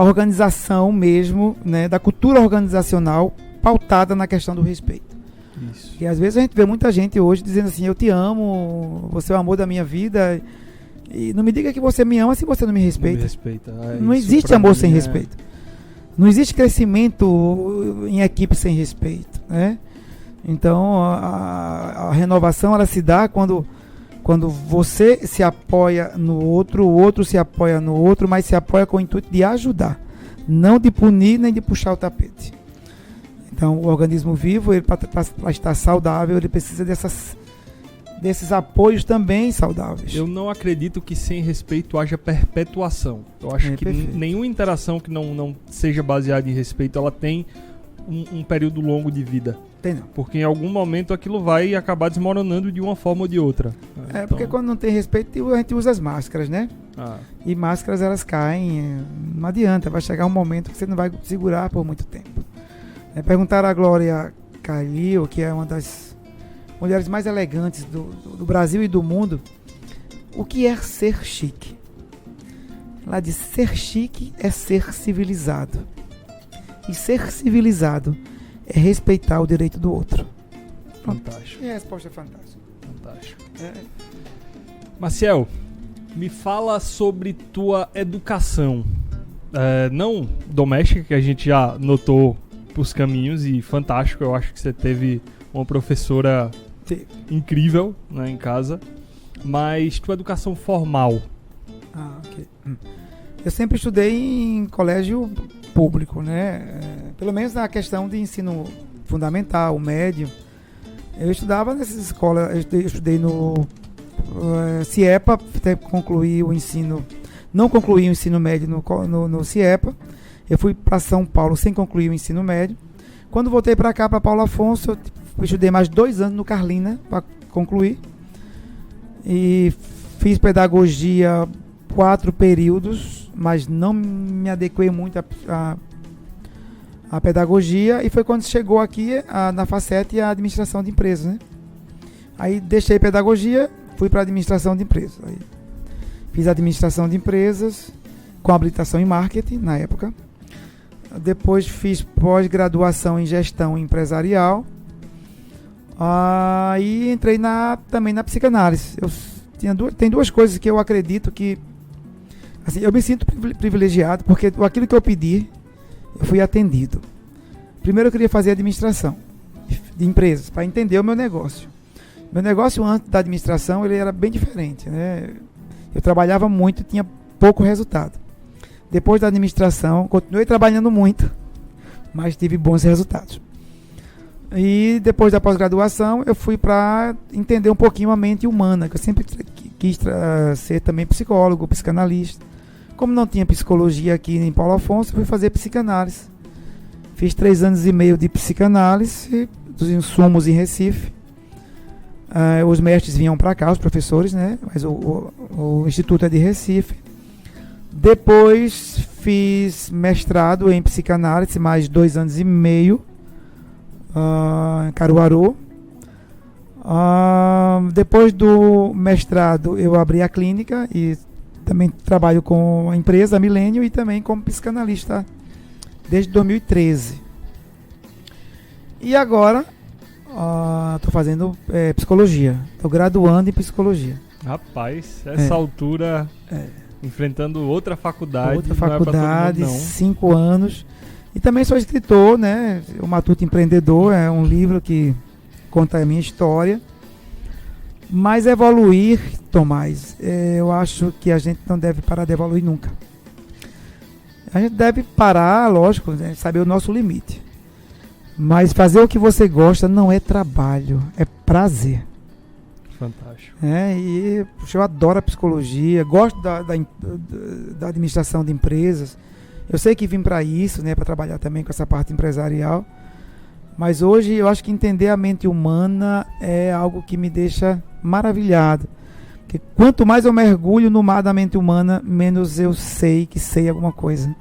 Speaker 2: organização mesmo, né? Da cultura organizacional pautada na questão do respeito.
Speaker 1: Isso.
Speaker 2: E às vezes a gente vê muita gente hoje dizendo assim, eu te amo, você é o amor da minha vida, e não me diga que você me ama se você não me respeita.
Speaker 1: Não me respeita.
Speaker 2: Não existe amor sem respeito. Não existe crescimento em equipe sem respeito, né? Então, a renovação, ela se dá quando você se apoia no outro, o outro se apoia no outro, mas se apoia com o intuito de ajudar, não de punir nem de puxar o tapete. Então, o organismo vivo, para estar saudável, ele precisa desses apoios também saudáveis.
Speaker 1: Eu não acredito que sem respeito haja perpetuação. Eu acho que nenhuma interação que não seja baseada em respeito, ela tem um período longo de vida.
Speaker 2: Tem não.
Speaker 1: Porque em algum momento aquilo vai acabar desmoronando de uma forma ou de outra.
Speaker 2: Porque quando não tem respeito, a gente usa as máscaras, né? E máscaras, elas caem, não adianta, vai chegar um momento que você não vai segurar por muito tempo. Perguntaram a Glória Calil, que é uma das mulheres mais elegantes do Brasil e do mundo, o que é ser chique? Ela diz: ser chique é ser civilizado. E ser civilizado é respeitar o direito do outro.
Speaker 1: Fantástico.
Speaker 2: E a resposta é fantástica.
Speaker 1: Fantástico. Maciel, me fala sobre tua educação. Não doméstica, que a gente já notou os caminhos, e fantástico. Eu acho que você teve uma professora incrível, né, em casa. Mas tua educação formal.
Speaker 2: Ok. Eu sempre estudei em colégio público, né? Pelo menos na questão de ensino fundamental, médio. Eu estudava nessas escolas, eu estudei no CIEPA, até concluí o ensino. Não concluí o ensino médio no CIEPA. Eu fui para São Paulo sem concluir o ensino médio. Quando voltei para cá, para Paulo Afonso, eu estudei mais 2 anos no Carlina para concluir. E fiz pedagogia 4 períodos, mas não me adequei muito à pedagogia, e foi quando chegou aqui na Facete a administração de empresas, né? Aí deixei pedagogia, fui para administração de empresas. Aí fiz administração de empresas com habilitação em marketing na época. Depois fiz pós-graduação em gestão empresarial. Aí entrei também na psicanálise. Tem 2 coisas que eu acredito que, assim, eu me sinto privilegiado, porque aquilo que eu pedi, eu fui atendido. Primeiro eu queria fazer administração de empresas, para entender o meu negócio. Meu negócio antes da administração, ele era bem diferente, né? Eu trabalhava muito e tinha pouco resultado. Depois da administração, continuei trabalhando muito, mas tive bons resultados. E depois da pós-graduação, eu fui para entender um pouquinho a mente humana, que eu sempre quis ser também psicólogo, psicanalista. Como não tinha psicologia aqui em Paulo Afonso, eu fui fazer psicanálise. Fiz 3 anos e meio de psicanálise, dos insumos em Recife. Os mestres vinham para cá, os professores, né? Mas o instituto é de Recife. Depois fiz mestrado em psicanálise, mais 2 anos e meio. Em Caruaru. Depois do mestrado eu abri a clínica e também trabalho com a empresa Milênio e também como psicanalista desde 2013. E agora estou fazendo psicologia, estou graduando em psicologia.
Speaker 1: Rapaz, essa altura, enfrentando outra faculdade.
Speaker 2: Outra faculdade, não é pra todo mundo, não. 5 anos. E também sou escritor, né? O Matuto Empreendedor é um livro que conta a minha história. Mas evoluir, Tomás, eu acho que a gente não deve parar de evoluir nunca. A gente deve parar, lógico, né, saber o nosso limite. Mas fazer o que você gosta não é trabalho, é prazer.
Speaker 1: Fantástico.
Speaker 2: E eu adoro a psicologia, gosto da administração de empresas. Eu sei que vim para isso, né, para trabalhar também com essa parte empresarial. Mas hoje eu acho que entender a mente humana é algo que me deixa maravilhado. Porque quanto mais eu mergulho no mar da mente humana, menos eu sei que sei alguma coisa.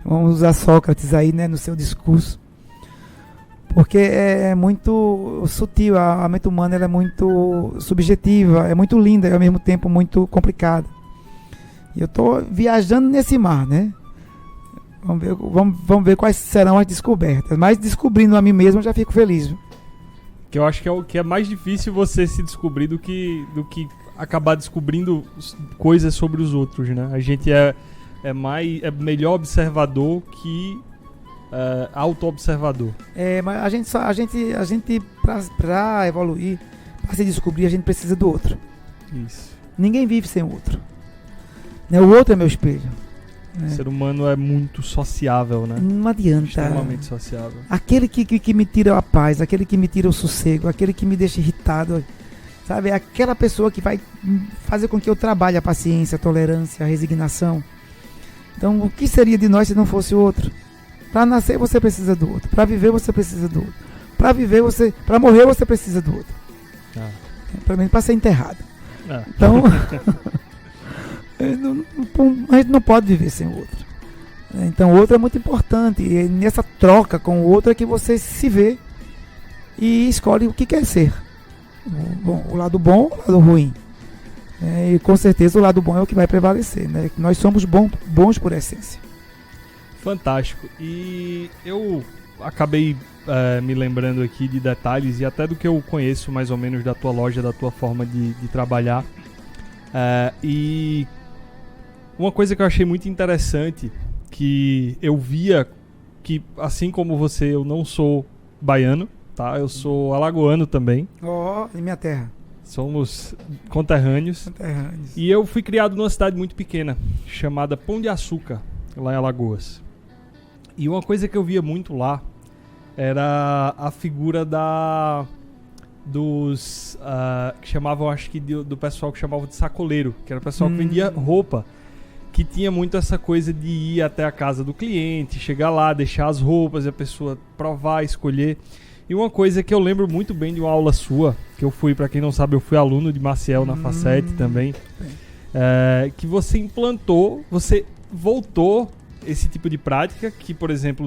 Speaker 2: Vamos usar Sócrates aí, né, no seu discurso. Porque é muito sutil, a mente humana ela é muito subjetiva, é muito linda e ao mesmo tempo muito complicada. E eu estou viajando nesse mar, né? Vamos ver quais serão as descobertas. Mas descobrindo a mim mesmo eu já fico feliz.
Speaker 1: Que eu acho que é mais difícil você se descobrir do que acabar descobrindo coisas sobre os outros, né? A gente é melhor observador que auto-observador. Mas
Speaker 2: a gente para evoluir, para se descobrir, a gente precisa do outro.
Speaker 1: Isso.
Speaker 2: Ninguém vive sem o outro. Né? O outro é meu espelho.
Speaker 1: O ser humano é muito sociável, né?
Speaker 2: Não adianta.
Speaker 1: Extremamente sociável.
Speaker 2: Aquele que me tira a paz, aquele que me tira o sossego, aquele que me deixa irritado, sabe? É aquela pessoa que vai fazer com que eu trabalhe a paciência, a tolerância, a resignação. Então, o que seria de nós se não fosse o outro? Para nascer, você precisa do outro. Para viver, você precisa do outro. para viver, para morrer você precisa do outro. Pelo menos para ser enterrado. Então, a gente não pode viver sem o outro. Então o outro é muito importante. E nessa troca com o outro é que você se vê e escolhe o que quer ser. O lado bom, o lado ruim. E com certeza o lado bom é o que vai prevalecer, né? Nós somos bons por essência.
Speaker 1: Fantástico. E eu acabei me lembrando aqui de detalhes e até do que eu conheço mais ou menos da tua loja, da tua forma de trabalhar. E uma coisa que eu achei muito interessante, que eu via que, assim como você, eu não sou baiano, tá? Eu sou alagoano também.
Speaker 2: Em minha terra.
Speaker 1: Somos conterrâneos. E eu fui criado numa cidade muito pequena, chamada Pão de Açúcar, lá em Alagoas. E uma coisa que eu via muito lá era a figura dos que chamavam, acho que do pessoal que chamava de sacoleiro, que era o pessoal que vendia roupa, que tinha muito essa coisa de ir até a casa do cliente, chegar lá, deixar as roupas e a pessoa provar, escolher. E uma coisa que eu lembro muito bem de uma aula sua, que eu fui, pra quem não sabe, eu fui aluno de Maciel na Facete também, que você implantou, você voltou esse tipo de prática, que, por exemplo,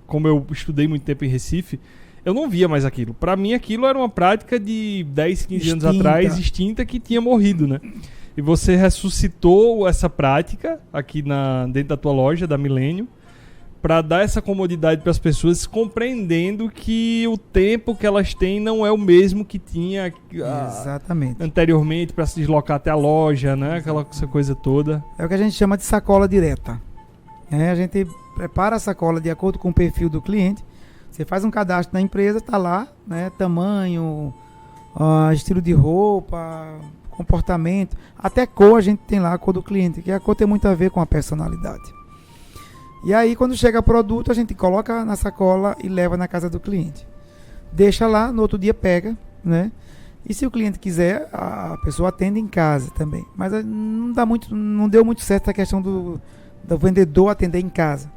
Speaker 1: como eu estudei muito tempo em Recife, eu não via mais aquilo. Pra mim, aquilo era uma prática de 10, 15 anos atrás, extinta, que tinha morrido, né? E você ressuscitou essa prática aqui dentro da tua loja, da Milênio, para dar essa comodidade para as pessoas, compreendendo que o tempo que elas têm não é o mesmo que tinha anteriormente para se deslocar até a loja, né? Aquela coisa toda.
Speaker 2: É o que a gente chama de sacola direta. A gente prepara a sacola de acordo com o perfil do cliente. Você faz um cadastro na empresa, está lá, né? Tamanho, estilo de roupa, comportamento, até cor a gente tem lá, a cor do cliente, que a cor tem muito a ver com a personalidade. E aí quando chega o produto, a gente coloca na sacola e leva na casa do cliente. Deixa lá, no outro dia pega, né? E se o cliente quiser, a pessoa atende em casa também. Mas não deu muito certo a questão do vendedor atender em casa.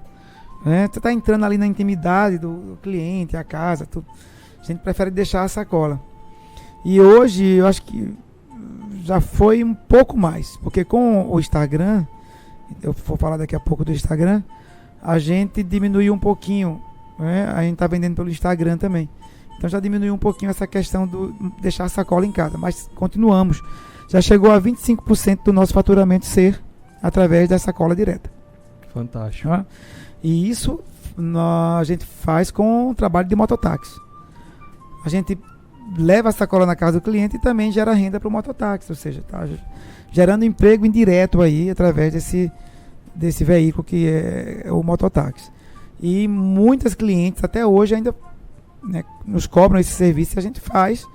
Speaker 2: Né? Você está entrando ali na intimidade do cliente, a casa, tudo. A gente prefere deixar a sacola. E hoje eu acho que já foi um pouco mais, porque com o Instagram, eu vou falar daqui a pouco do Instagram, a gente diminuiu um pouquinho, né? A gente está vendendo pelo Instagram também, então já diminuiu um pouquinho essa questão do deixar a sacola em casa, mas continuamos, já chegou a 25% do nosso faturamento ser através da sacola direta.
Speaker 1: Fantástico.
Speaker 2: E isso a gente faz com o trabalho de mototáxi. A gente leva a sacola na casa do cliente e também gera renda para o mototáxi, ou seja, está gerando emprego indireto aí através desse veículo que é o mototáxi. E muitas clientes até hoje ainda, né, nos cobram esse serviço que a gente faz.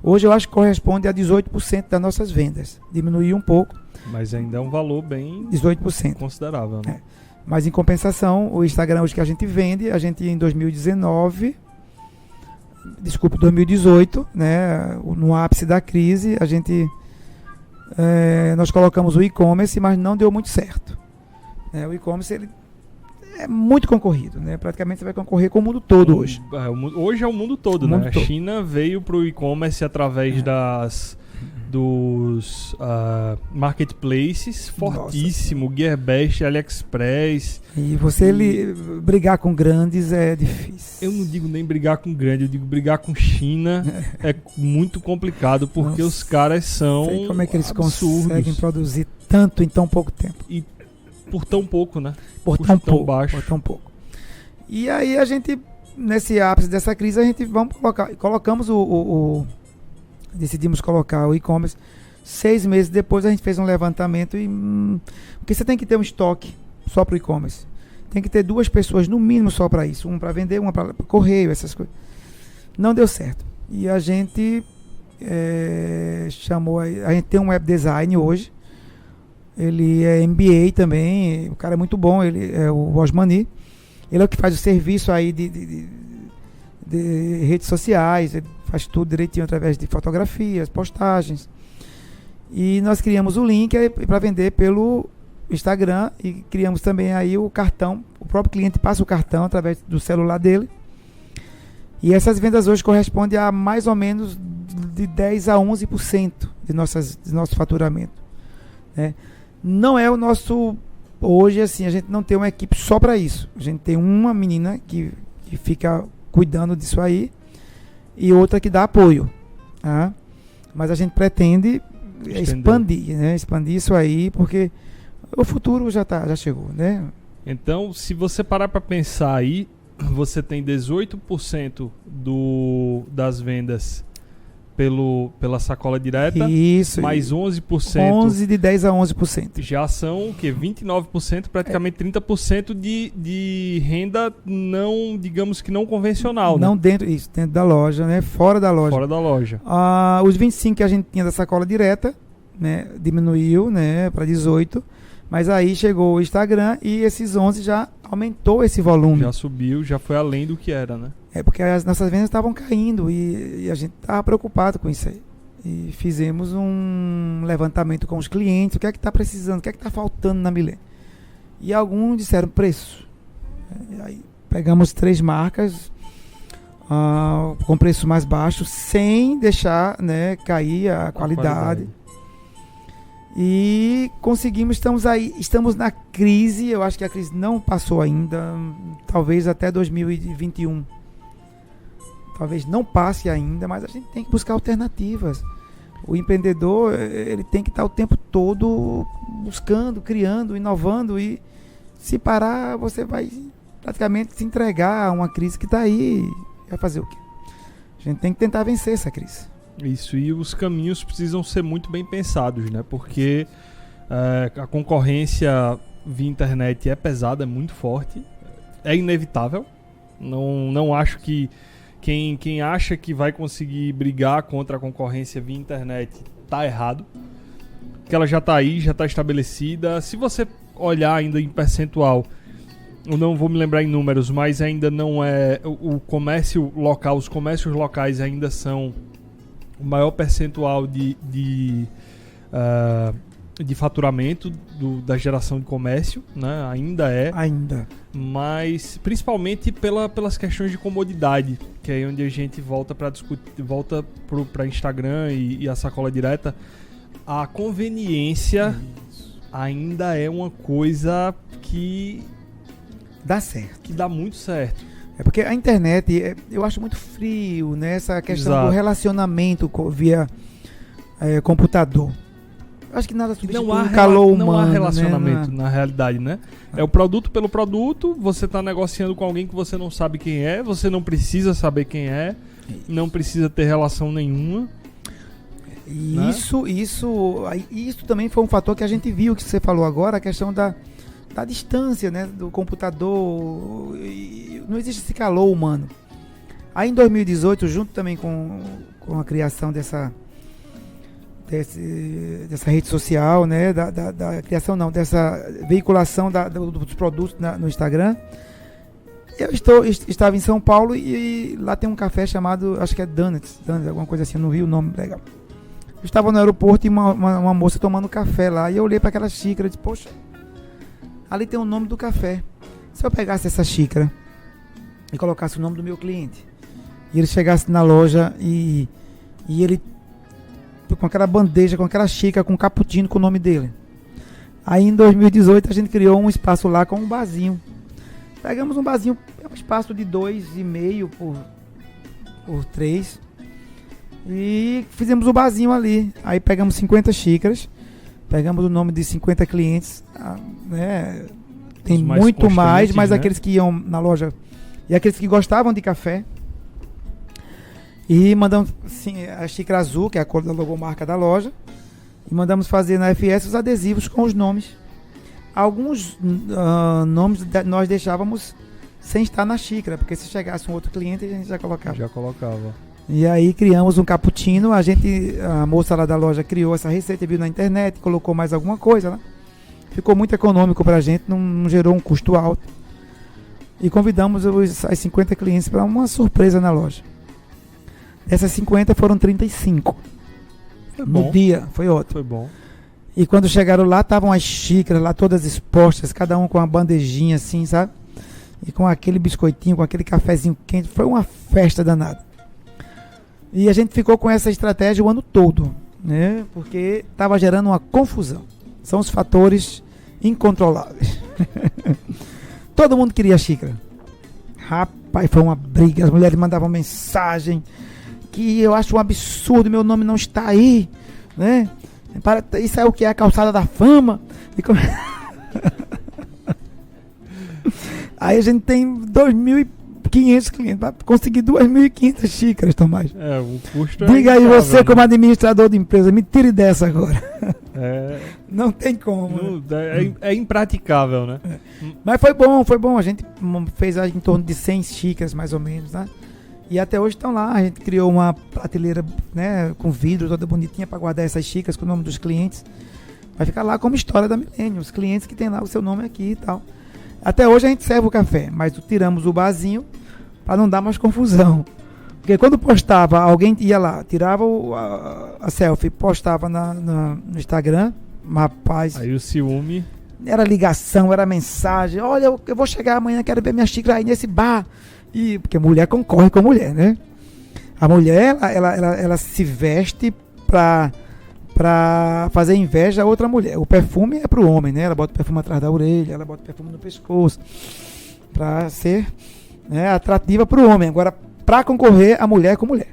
Speaker 2: Hoje eu acho que corresponde a 18% das nossas vendas. Diminuiu um pouco.
Speaker 1: Mas ainda é um valor bem
Speaker 2: 18%.
Speaker 1: Considerável, né?
Speaker 2: Mas em compensação, o Instagram hoje que a gente vende, a gente em 2018, né, no ápice da crise, nós colocamos o e-commerce, mas não deu muito certo. O e-commerce ele é muito concorrido, né? Praticamente você vai concorrer com o mundo todo hoje.
Speaker 1: Hoje é o mundo todo, né? A China veio para o e-commerce através dos marketplaces fortíssimo, Gearbest, AliExpress.
Speaker 2: E você brigar com grandes é difícil.
Speaker 1: Eu não digo nem brigar com grande, eu digo brigar com China é muito complicado, porque os caras são
Speaker 2: sei como é que eles
Speaker 1: absurdos.
Speaker 2: Conseguem produzir tanto em tão pouco tempo.
Speaker 1: E por tão pouco, né?
Speaker 2: Por tão pouco. E aí a gente, nesse ápice dessa crise, a gente colocamos decidimos colocar o e-commerce. 6 meses depois a gente fez um levantamento porque você tem que ter um estoque só para o e-commerce. Tem que ter 2 pessoas no mínimo só para isso, uma para vender, uma para correio, essas coisas. Não deu certo. E a gente a gente tem um web design hoje. Ele é MBA também, o cara é muito bom, ele é o Osmani. Ele é o que faz o serviço aí de redes sociais, ele faz tudo direitinho através de fotografias, postagens. E nós criamos o link para vender pelo Instagram e criamos também aí o cartão. O próprio cliente passa o cartão através do celular dele E essas vendas hoje correspondem a mais ou menos de 10 a 11% de nosso faturamento, né? Não é o nosso... Hoje, assim, a gente não tem uma equipe só para isso. A gente tem uma menina que fica cuidando disso aí e outra que dá apoio, tá? Mas a gente pretende expandir, né? Expandir isso aí, porque o futuro já chegou, né?
Speaker 1: Então, se você parar para pensar aí, você tem 18% das vendas pela sacola direta,
Speaker 2: isso,
Speaker 1: mais 11%.
Speaker 2: 11 de 10 a 11%.
Speaker 1: Já são o quê? 29%, praticamente 30% de renda não, digamos que não convencional.
Speaker 2: Não
Speaker 1: né?
Speaker 2: dentro da loja, né? Fora da loja.
Speaker 1: Fora da loja.
Speaker 2: Os 25 que a gente tinha da sacola direta, né? Diminuiu, né? Para 18. Mas aí chegou o Instagram e esses 11 já aumentou esse volume.
Speaker 1: Já subiu, já foi além do que era, né?
Speaker 2: É porque as nossas vendas estavam caindo e a gente estava preocupado com isso aí. E fizemos um levantamento com os clientes, o que é que está precisando, o que é que está faltando na Milene. E alguns disseram preço. E aí pegamos 3 marcas com preço mais baixo, sem deixar, né, cair a qualidade. E conseguimos, estamos na crise. Eu acho que a crise não passou ainda, talvez até 2021. Talvez não passe ainda, mas a gente tem que buscar alternativas. O empreendedor, ele tem que estar o tempo todo buscando, criando, inovando, e se parar, você vai praticamente se entregar a uma crise que está aí. Vai fazer o quê? A gente tem que tentar vencer essa crise.
Speaker 1: Isso, e os caminhos precisam ser muito bem pensados, né? Porque a concorrência via internet é pesada, é muito forte, é inevitável. Não acho que quem acha que vai conseguir brigar contra a concorrência via internet tá errado, porque ela já tá aí, já tá estabelecida. Se você olhar ainda em percentual, eu não vou me lembrar em números, mas ainda não é o comércio local, os comércios locais ainda são o maior percentual de faturamento da geração de comércio, né? Ainda. Mas principalmente pelas questões de comodidade, que é onde a gente volta para discutir, volta para Instagram e a sacola direta. A conveniência ainda é uma coisa que
Speaker 2: dá certo,
Speaker 1: que dá muito certo.
Speaker 2: É porque a internet, eu acho muito frio, né? Essa questão
Speaker 1: Exato.
Speaker 2: do relacionamento via computador. Acho que nada substitui o calor humano.
Speaker 1: Não há relacionamento,
Speaker 2: né?
Speaker 1: na realidade, né? É o produto pelo produto, você está negociando com alguém que você não sabe quem é, você não precisa saber quem é, não precisa ter relação nenhuma.
Speaker 2: E isso também foi um fator que a gente viu, que você falou agora, a questão da distância, né, do computador. Não existe esse calor humano. Aí em 2018, junto também com a criação dessa rede social, né, da criação não, dessa veiculação dos produtos no Instagram, eu estava em São Paulo e lá tem um café chamado, acho que é Donuts, alguma coisa assim, eu não vi o nome legal. Eu estava no aeroporto e uma moça tomando café lá, e eu olhei para aquela xícara e disse, poxa, ali tem o nome do café. Se eu pegasse essa xícara e colocasse o nome do meu cliente, e ele chegasse na loja e ele com aquela bandeja, com aquela xícara, com um cappuccino com o nome dele. Aí em 2018 a gente criou um espaço lá com um barzinho. Pegamos um barzinho, um espaço de 2,5 por 3, e fizemos o barzinho ali. Aí pegamos 50 xícaras, pegamos o nome de 50 clientes, né? Tem muito mais, mas, né? Aqueles que iam na loja e aqueles que gostavam de café. E mandamos a xícara azul, que é a cor da logomarca da loja, e mandamos fazer na FS os adesivos com os nomes. Alguns nomes nós deixávamos sem estar na xícara, porque se chegasse um outro cliente a gente já colocava. E aí criamos um cappuccino. A moça lá da loja criou essa receita, viu na internet, colocou mais alguma coisa lá. Ficou muito econômico pra gente, não gerou um custo alto. E convidamos as 50 clientes para uma surpresa na loja. Essas 50 foram 35.
Speaker 1: Foi bom.
Speaker 2: No dia, foi ótimo.
Speaker 1: Foi bom.
Speaker 2: E quando chegaram lá, estavam as xícaras lá todas expostas, cada um com uma bandejinha assim, sabe? E com aquele biscoitinho, com aquele cafezinho quente, foi uma festa danada. E a gente ficou com essa estratégia o ano todo, né? Porque estava gerando uma confusão. São os fatores incontroláveis. Todo mundo queria xícara. Rapaz, foi uma briga. As mulheres mandavam mensagem que eu acho um absurdo, meu nome não está aí, né? Isso é o que é a calçada da fama. Aí a gente tem 2.500 clientes para conseguir 2.500 xícaras, Tomás.
Speaker 3: O custo
Speaker 2: Diga aí você, como administrador de empresa, me tire dessa agora. Não tem como.
Speaker 3: É impraticável, né?
Speaker 2: Mas foi bom. A gente fez em torno de 100 xícaras, mais ou menos, né? E até hoje estão lá. A gente criou uma prateleira, né, com vidro toda bonitinha para guardar essas xícaras com o nome dos clientes. Vai ficar lá como história da Milênio. Os clientes que tem lá o seu nome aqui e tal. Até hoje a gente serve o café, mas tiramos o barzinho para não dar mais confusão. Porque quando postava, alguém ia lá, tirava a selfie, postava no Instagram, rapaz.
Speaker 3: Aí o ciúme.
Speaker 2: Era ligação, era mensagem. Olha, eu vou chegar amanhã, quero ver minha xícara aí nesse bar. Porque mulher concorre com mulher, né? A mulher, ela se veste pra fazer inveja a outra mulher. O perfume é pro homem, né? Ela bota o perfume atrás da orelha, ela bota o perfume no pescoço, pra ser, né, atrativa pro homem. Agora, pra concorrer, a mulher com mulher.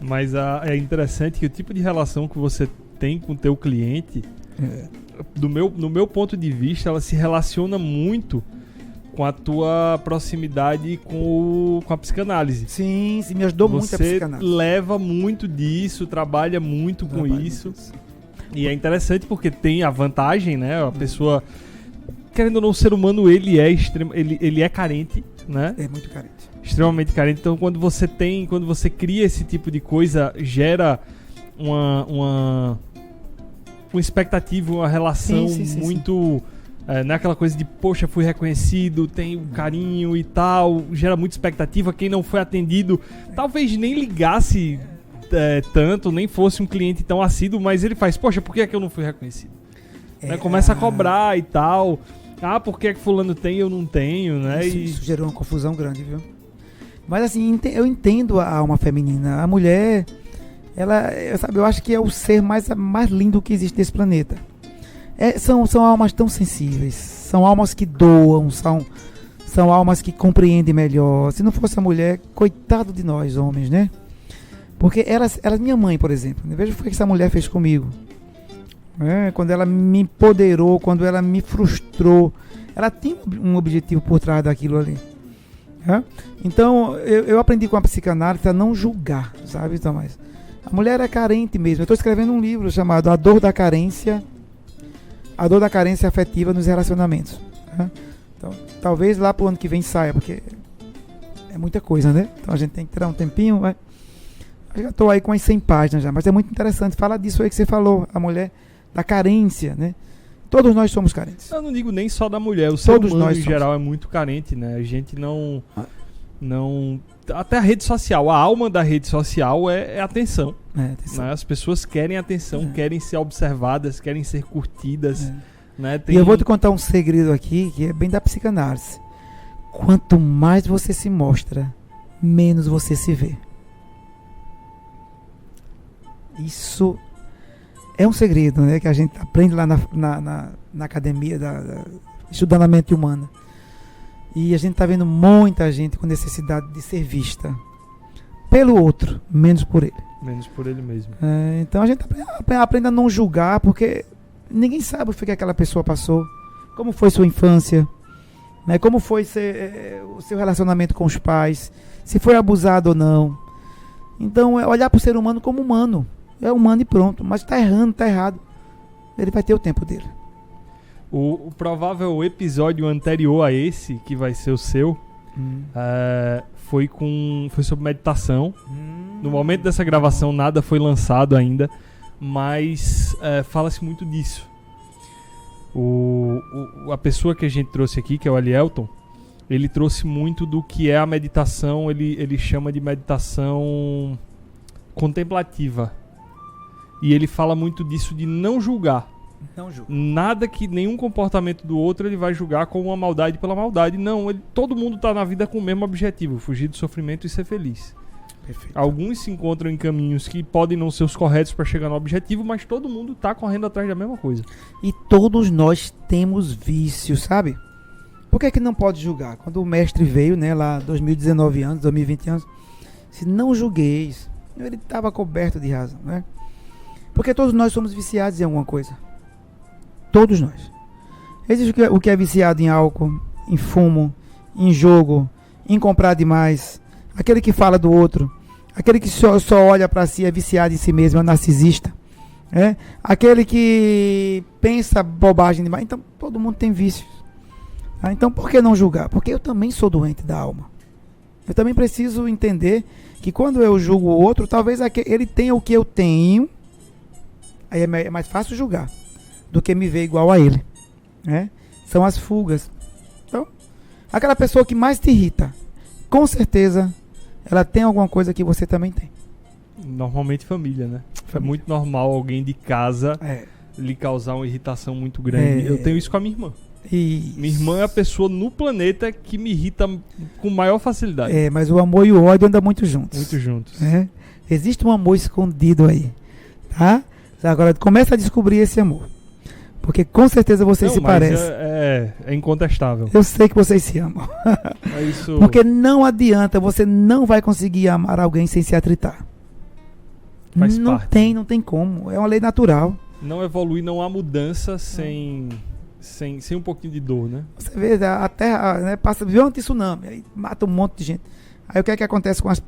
Speaker 3: Mas é interessante que o tipo de relação que você tem com o teu cliente, no meu ponto de vista, ela se relaciona muito com a tua proximidade com a psicanálise.
Speaker 2: Sim, me ajudou muito a psicanálise.
Speaker 3: Você leva muito disso, trabalha muito com isso. E é interessante porque tem a vantagem, né? A pessoa, querendo ou não, o ser humano, ele é carente, né?
Speaker 2: É muito carente.
Speaker 3: Extremamente carente. Então, quando você cria esse tipo de coisa, gera uma expectativa, uma relação muito... não é aquela coisa de, poxa, fui reconhecido, tenho carinho e tal, gera muita expectativa. Quem não foi atendido talvez nem ligasse tanto, nem fosse um cliente tão assíduo, mas ele faz, poxa, por que é que eu não fui reconhecido? Né? Começa a cobrar e tal. Por que é que fulano tem e eu não tenho, né?
Speaker 2: Isso gerou uma confusão grande, viu? Mas assim, eu entendo a alma feminina. A mulher, eu acho que é o ser mais lindo que existe nesse planeta. São almas tão sensíveis, são almas que doam, são almas que compreendem melhor. Se não fosse a mulher, coitado de nós, homens, né? Porque minha mãe, por exemplo, veja o que essa mulher fez comigo. Quando ela me empoderou, quando ela me frustrou, ela tinha um objetivo por trás daquilo ali. Então, eu aprendi com a psicanálise a não julgar, sabe, Tomás? A mulher é carente mesmo. Eu estou escrevendo um livro chamado A Dor da Carência afetiva nos relacionamentos. Então, talvez lá pro ano que vem saia, porque é muita coisa, né? Então a gente tem que tirar um tempinho. Eu já estou aí com as 100 páginas já, mas é muito interessante. Fala disso aí que você falou, a mulher, da carência, né? Todos nós somos carentes.
Speaker 3: Eu não digo nem só da mulher, o ser humano em geral é muito carente, né? A gente não... Até a rede social, a alma da rede social é atenção. Atenção. Né? As pessoas querem atenção, querem ser observadas, querem ser curtidas. Né?
Speaker 2: E eu vou te contar um segredo aqui, que é bem da psicanálise. Quanto mais você se mostra, menos você se vê. Isso é um segredo, né, que a gente aprende lá na academia, estudando a mente humana. E a gente está vendo muita gente com necessidade de ser vista pelo outro, menos por ele.
Speaker 3: Menos por ele mesmo.
Speaker 2: Então a gente aprende a não julgar, porque ninguém sabe o que aquela pessoa passou, como foi sua infância, né? Como foi o seu relacionamento com os pais, se foi abusado ou não. Então é olhar para o ser humano como humano. É humano e pronto, mas está errando, está errado. Ele vai ter o tempo dele.
Speaker 3: O provável episódio anterior a esse, que vai ser o seu, foi sobre meditação. No momento dessa gravação nada foi lançado ainda, mas fala-se muito disso. A pessoa que a gente trouxe aqui, que é o Elielton, ele trouxe muito do que é a meditação, ele chama de meditação contemplativa. E ele fala muito disso de não julgar.
Speaker 2: Não julga.
Speaker 3: Nada que nenhum comportamento do outro ele vai julgar como uma maldade pela maldade. Não, todo mundo tá na vida com o mesmo objetivo, fugir do sofrimento e ser feliz.
Speaker 2: Perfeito.
Speaker 3: Alguns se encontram em caminhos que podem não ser os corretos para chegar no objetivo, mas todo mundo tá correndo atrás da mesma coisa.
Speaker 2: E todos nós temos vícios, sabe? Por que não pode julgar? Quando o mestre veio, né, lá 2019 anos, 2020 anos, se não julgueis, ele estava coberto de razão, né? Porque todos nós somos viciados em alguma coisa. Todos nós. Existe o que é viciado em álcool, em fumo, em jogo, em comprar demais. Aquele que fala do outro. Aquele que só olha para si, é viciado em si mesmo, é narcisista. É? Aquele que pensa bobagem demais. Então, todo mundo tem vícios. Então, por que não julgar? Porque eu também sou doente da alma. Eu também preciso entender que quando eu julgo o outro, talvez ele tenha o que eu tenho. Aí é mais fácil julgar do que me ver igual a ele. Né? São as fugas. Então, aquela pessoa que mais te irrita, com certeza, ela tem alguma coisa que você também tem.
Speaker 3: Normalmente família, né?
Speaker 2: Família.
Speaker 3: É muito normal alguém de casa lhe causar uma irritação muito grande. Eu tenho isso com a minha irmã.
Speaker 2: Isso.
Speaker 3: Minha irmã é a pessoa no planeta que me irrita com maior facilidade.
Speaker 2: Mas o amor e o ódio andam muito juntos.
Speaker 3: Muito juntos.
Speaker 2: Existe um amor escondido aí. Tá? Agora começa a descobrir esse amor. Porque com certeza vocês se parecem.
Speaker 3: É incontestável.
Speaker 2: Eu sei que vocês se amam.
Speaker 3: É isso.
Speaker 2: Porque não adianta, você não vai conseguir amar alguém sem se atritar.
Speaker 3: Faz parte.
Speaker 2: Não tem como. É uma lei natural.
Speaker 3: Não evolui, não há mudança sem um pouquinho de dor, né?
Speaker 2: Você vê, a Terra, né, vê um tsunami, aí mata um monte de gente. Aí o que é que acontece com as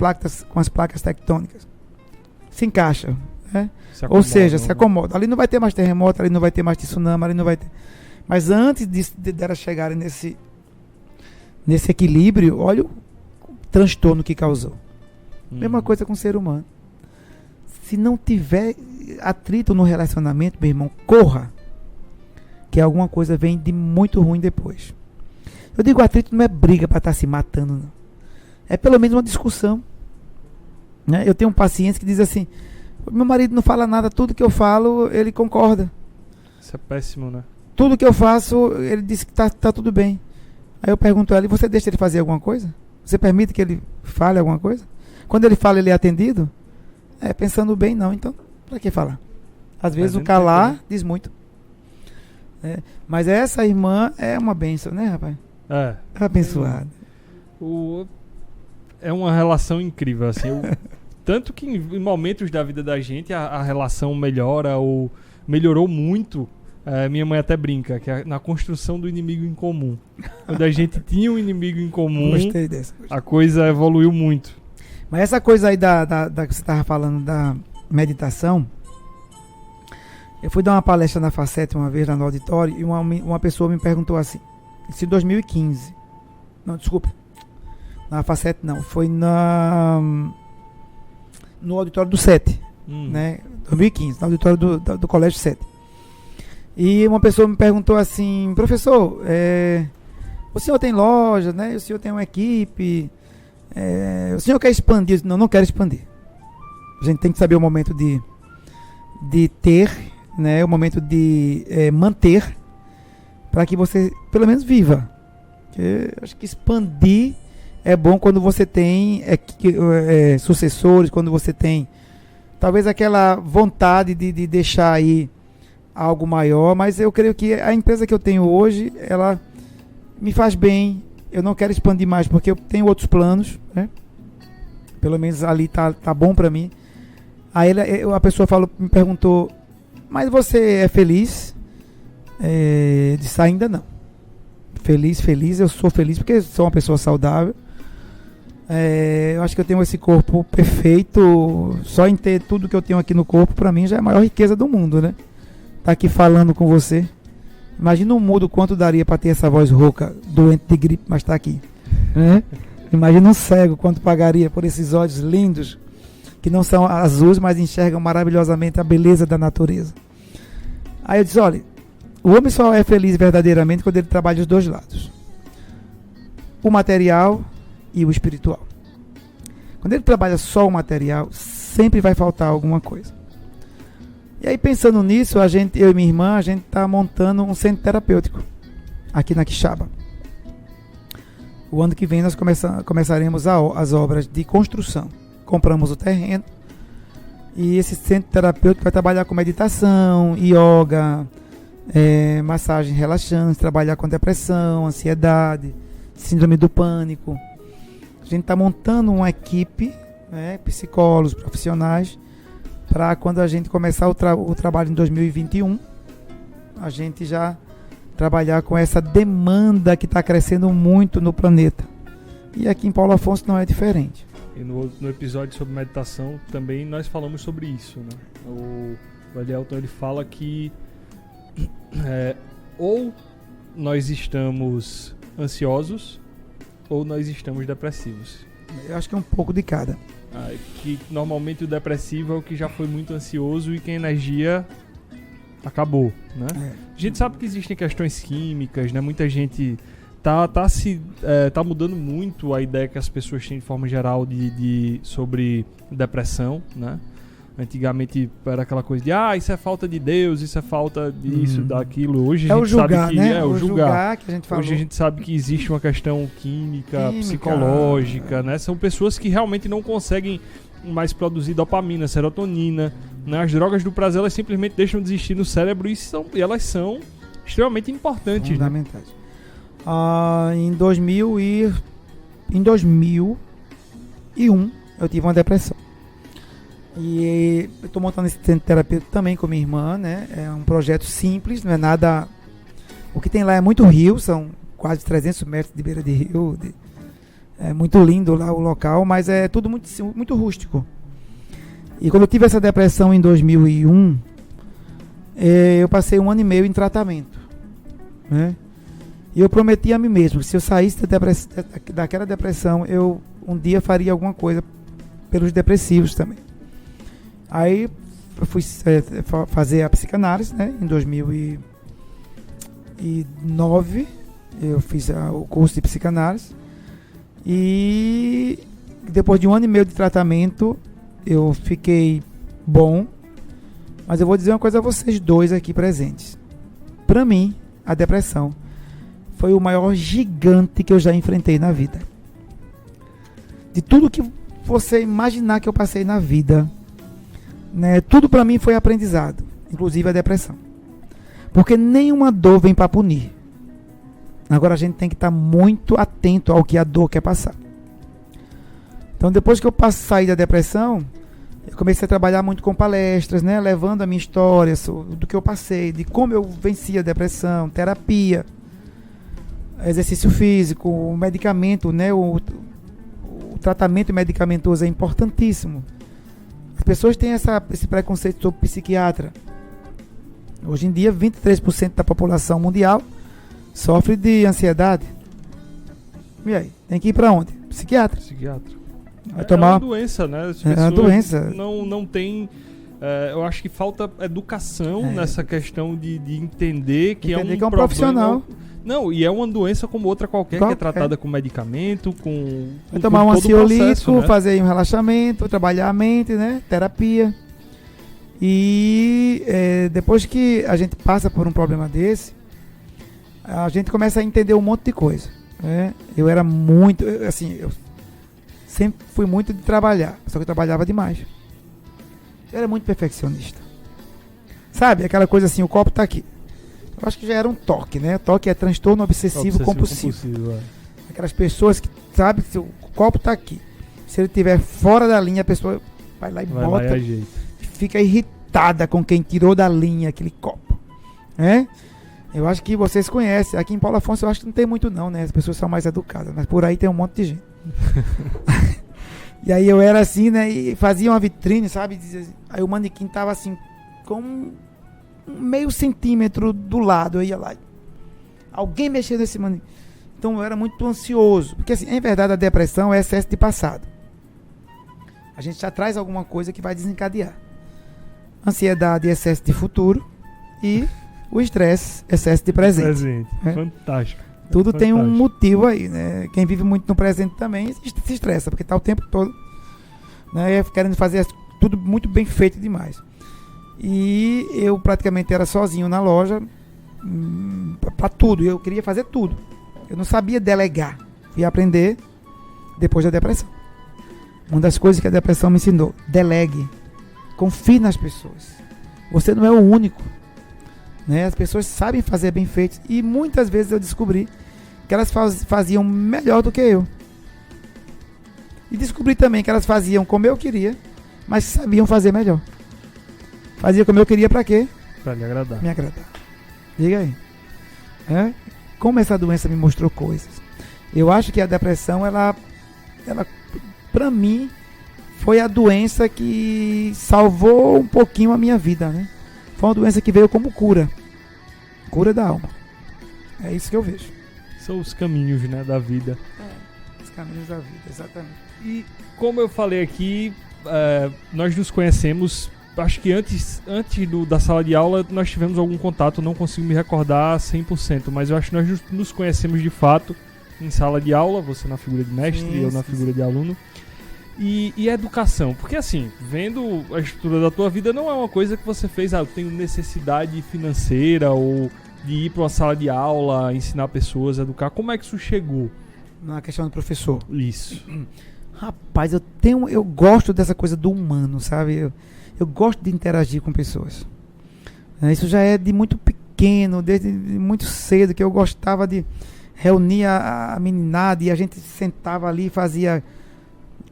Speaker 2: placas tectônicas? Se encaixa. Né? Ou seja, se acomoda. Ali não vai ter mais terremoto, ali não vai ter mais tsunami, ali não vai ter. Mas antes delas chegarem nesse equilíbrio, olha o transtorno que causou. Mesma coisa com o ser humano. Se não tiver atrito no relacionamento, meu irmão, corra. Que alguma coisa vem de muito ruim depois. Eu digo atrito não é briga para estar se matando, não. É pelo menos uma discussão. Né? Eu tenho um paciente que diz assim: meu marido não fala nada, tudo que eu falo, ele concorda.
Speaker 3: Isso é péssimo, né?
Speaker 2: Tudo que eu faço, ele diz que tá tudo bem. Aí eu pergunto a ele: você deixa ele fazer alguma coisa? Você permite que ele fale alguma coisa? Quando ele fala, ele é atendido? Pensando bem, não. Então, para que falar? Às vezes o calar diz muito. Mas essa irmã é uma bênção, né, rapaz? É abençoada.
Speaker 3: É uma relação incrível, assim. Tanto que em momentos da vida da gente a relação melhora ou melhorou muito. Minha mãe até brinca que na construção do inimigo em comum. Quando a gente tinha um inimigo em comum,
Speaker 2: gostei dessa.
Speaker 3: A coisa evoluiu muito.
Speaker 2: Mas essa coisa aí da que você estava falando da meditação, eu fui dar uma palestra na Facete uma vez lá no auditório e uma pessoa me perguntou assim, isso em 2015. Não, desculpa. Na Facete não, foi no auditório do 7, né? 2015, no auditório do Colégio 7. E uma pessoa me perguntou assim: professor, o senhor tem loja, né? O senhor tem uma equipe, o senhor quer expandir? Não quero expandir. A gente tem que saber o momento de ter, né? O momento de manter, para que você pelo menos viva. Porque acho que expandir é bom quando você tem sucessores, quando você tem talvez aquela vontade de deixar aí algo maior, mas eu creio que a empresa que eu tenho hoje, ela me faz bem. Eu não quero expandir mais porque eu tenho outros planos, né? Pelo menos ali tá bom para mim. Aí a pessoa me perguntou: mas você é feliz? Eu disse: ainda não. Feliz, eu sou feliz porque sou uma pessoa saudável. Eu acho que eu tenho esse corpo perfeito. Só em ter tudo que eu tenho aqui no corpo, para mim já é a maior riqueza do mundo, né? Tá aqui falando com você. Imagina um mudo quanto daria para ter essa voz rouca, doente de gripe, mas tá aqui, né? Imagina um cego quanto pagaria por esses olhos lindos, que não são azuis, mas enxergam maravilhosamente a beleza da natureza. Aí eu disse: olha, o homem só é feliz verdadeiramente quando ele trabalha os dois lados, o material e o espiritual. Quando ele trabalha só o material, sempre vai faltar alguma coisa. E aí, pensando nisso, eu e minha irmã, a gente está montando um centro terapêutico aqui na Quixaba. O ano que vem nós começaremos as obras de construção. Compramos o terreno e esse centro terapêutico vai trabalhar com meditação, yoga, massagem relaxante, trabalhar com depressão, ansiedade, síndrome do pânico. A gente está montando uma equipe, psicólogos, profissionais, para quando a gente começar o trabalho em 2021, a gente já trabalhar com essa demanda que está crescendo muito no planeta. E aqui em Paulo Afonso não é diferente.
Speaker 3: E no episódio sobre meditação também nós falamos sobre isso, né? O Elielton, ele fala que ou nós estamos ansiosos ou nós estamos depressivos.
Speaker 2: Eu acho que é um pouco de cada.
Speaker 3: Que normalmente o depressivo é o que já foi muito ansioso e que a energia acabou, né? A gente sabe que existem questões químicas, né? Muita gente tá mudando muito a ideia que as pessoas têm de forma geral sobre depressão, né? Antigamente era aquela coisa de isso é falta de Deus, isso é falta disso, daquilo. Hoje a gente
Speaker 2: julgar,
Speaker 3: sabe que
Speaker 2: né?
Speaker 3: o julgar
Speaker 2: que a gente falou.
Speaker 3: Hoje a gente sabe que existe uma questão química, psicológica, né? São pessoas que realmente não conseguem mais produzir dopamina, serotonina, né? As drogas do prazer, elas simplesmente deixam de existir no cérebro e elas são extremamente importantes.
Speaker 2: Fundamentais. Né? Em 2001 eu tive uma depressão. E eu estou montando esse centro terapêutico também com minha irmã, né? É um projeto simples, não é nada... O que tem lá é muito rio, são quase 300 metros de beira de rio. É muito lindo lá o local, mas é tudo muito, muito rústico. E quando eu tive essa depressão em 2001, eu passei 1 ano e meio em tratamento, né? E eu prometi a mim mesmo que se eu saísse daquela depressão, eu um dia faria alguma coisa pelos depressivos também. Aí eu fui fazer a psicanálise, né? Em 2009 eu fiz o curso de psicanálise. E depois de 1 ano e meio de tratamento, eu fiquei bom. Mas eu vou dizer uma coisa a vocês dois aqui presentes. Para mim, a depressão foi o maior gigante que eu já enfrentei na vida. De tudo que você imaginar que eu passei na vida, né, tudo para mim foi aprendizado, inclusive a depressão. Porque nenhuma dor vem para punir. Agora a gente tem que estar muito atento ao que a dor quer passar. Então depois que eu saí da depressão, eu comecei a trabalhar muito com palestras, né, levando a minha história do que eu passei, de como eu venci a depressão, terapia, exercício físico, o medicamento, né, o tratamento medicamentoso é importantíssimo. As pessoas têm esse preconceito sobre psiquiatra. Hoje em dia, 23% da população mundial sofre de ansiedade. E aí? Tem que ir para onde? Psiquiatra. Vai tomar...
Speaker 3: É uma doença, né? As pessoas
Speaker 2: uma doença.
Speaker 3: Não tem... eu acho que falta educação nessa questão de entender que é um problema,
Speaker 2: profissional.
Speaker 3: Não, e é uma doença como outra qualquer. Que é tratada com medicamento, com
Speaker 2: tomar um ansiolítico,
Speaker 3: né?
Speaker 2: Fazer um relaxamento, trabalhar a mente, né? Terapia. E depois que a gente passa por um problema desse, a gente começa a entender um monte de coisa, né? Eu era muito, eu sempre fui muito de trabalhar, só que eu trabalhava demais. Eu era muito perfeccionista. Sabe, aquela coisa assim, o copo tá aqui. Eu acho que já era um toque, né? Toque é transtorno obsessivo compulsivo. Aquelas pessoas que, sabe, se o copo tá aqui, se ele estiver fora da linha, a pessoa vai lá e bota, fica irritada com quem tirou da linha aquele copo, né? Eu acho que vocês conhecem. Aqui em Paulo Afonso eu acho que não tem muito não, né? As pessoas são mais educadas, mas por aí tem um monte de gente. E aí eu era assim, né? E fazia uma vitrine, sabe? Aí o manequim tava assim, com meio centímetro do lado. Eu ia lá. Alguém mexia nesse manequim. Então eu era muito ansioso. Porque assim, em verdade a depressão é excesso de passado. A gente já traz alguma coisa que vai desencadear. Ansiedade, excesso de futuro. E o estresse, excesso de presente.
Speaker 3: Fantástico.
Speaker 2: Tudo tem um motivo aí, né? Quem vive muito no presente também se estressa, porque está o tempo todo, né, querendo fazer tudo muito bem feito demais. E eu praticamente era sozinho na loja para tudo. Eu queria fazer tudo. Eu não sabia delegar. Fui aprender depois da depressão. Uma das coisas que a depressão me ensinou: delegue. Confie nas pessoas. Você não é o único. Né? As pessoas sabem fazer bem feito. E muitas vezes eu descobri que elas faziam melhor do que eu. E descobri também que elas faziam como eu queria, mas sabiam fazer melhor. Fazia como eu queria pra quê?
Speaker 3: Pra lhe agradar.
Speaker 2: Me agradar. Diga aí. Como essa doença me mostrou coisas. Eu acho que a depressão, ela pra mim, foi a doença que salvou um pouquinho a minha vida, né? Foi uma doença que veio como cura. Cura da alma. É isso que eu vejo.
Speaker 3: São os caminhos, né, da vida.
Speaker 2: Os caminhos da vida, exatamente.
Speaker 3: E como eu falei aqui, nós nos conhecemos, acho que antes da sala de aula nós tivemos algum contato, não consigo me recordar 100%, mas eu acho que nós nos conhecemos de fato em sala de aula, você na figura de mestre e eu na figura de aluno. E a educação, porque assim, vendo a estrutura da tua vida, não é uma coisa que você fez, eu tenho necessidade financeira ou de ir para uma sala de aula, ensinar pessoas a educar. Como é que isso chegou?
Speaker 2: Na questão do professor.
Speaker 3: Isso.
Speaker 2: Rapaz, eu gosto dessa coisa do humano, sabe? Eu gosto de interagir com pessoas. Isso já é de muito pequeno, desde muito cedo, que eu gostava de reunir a meninada e a gente sentava ali e fazia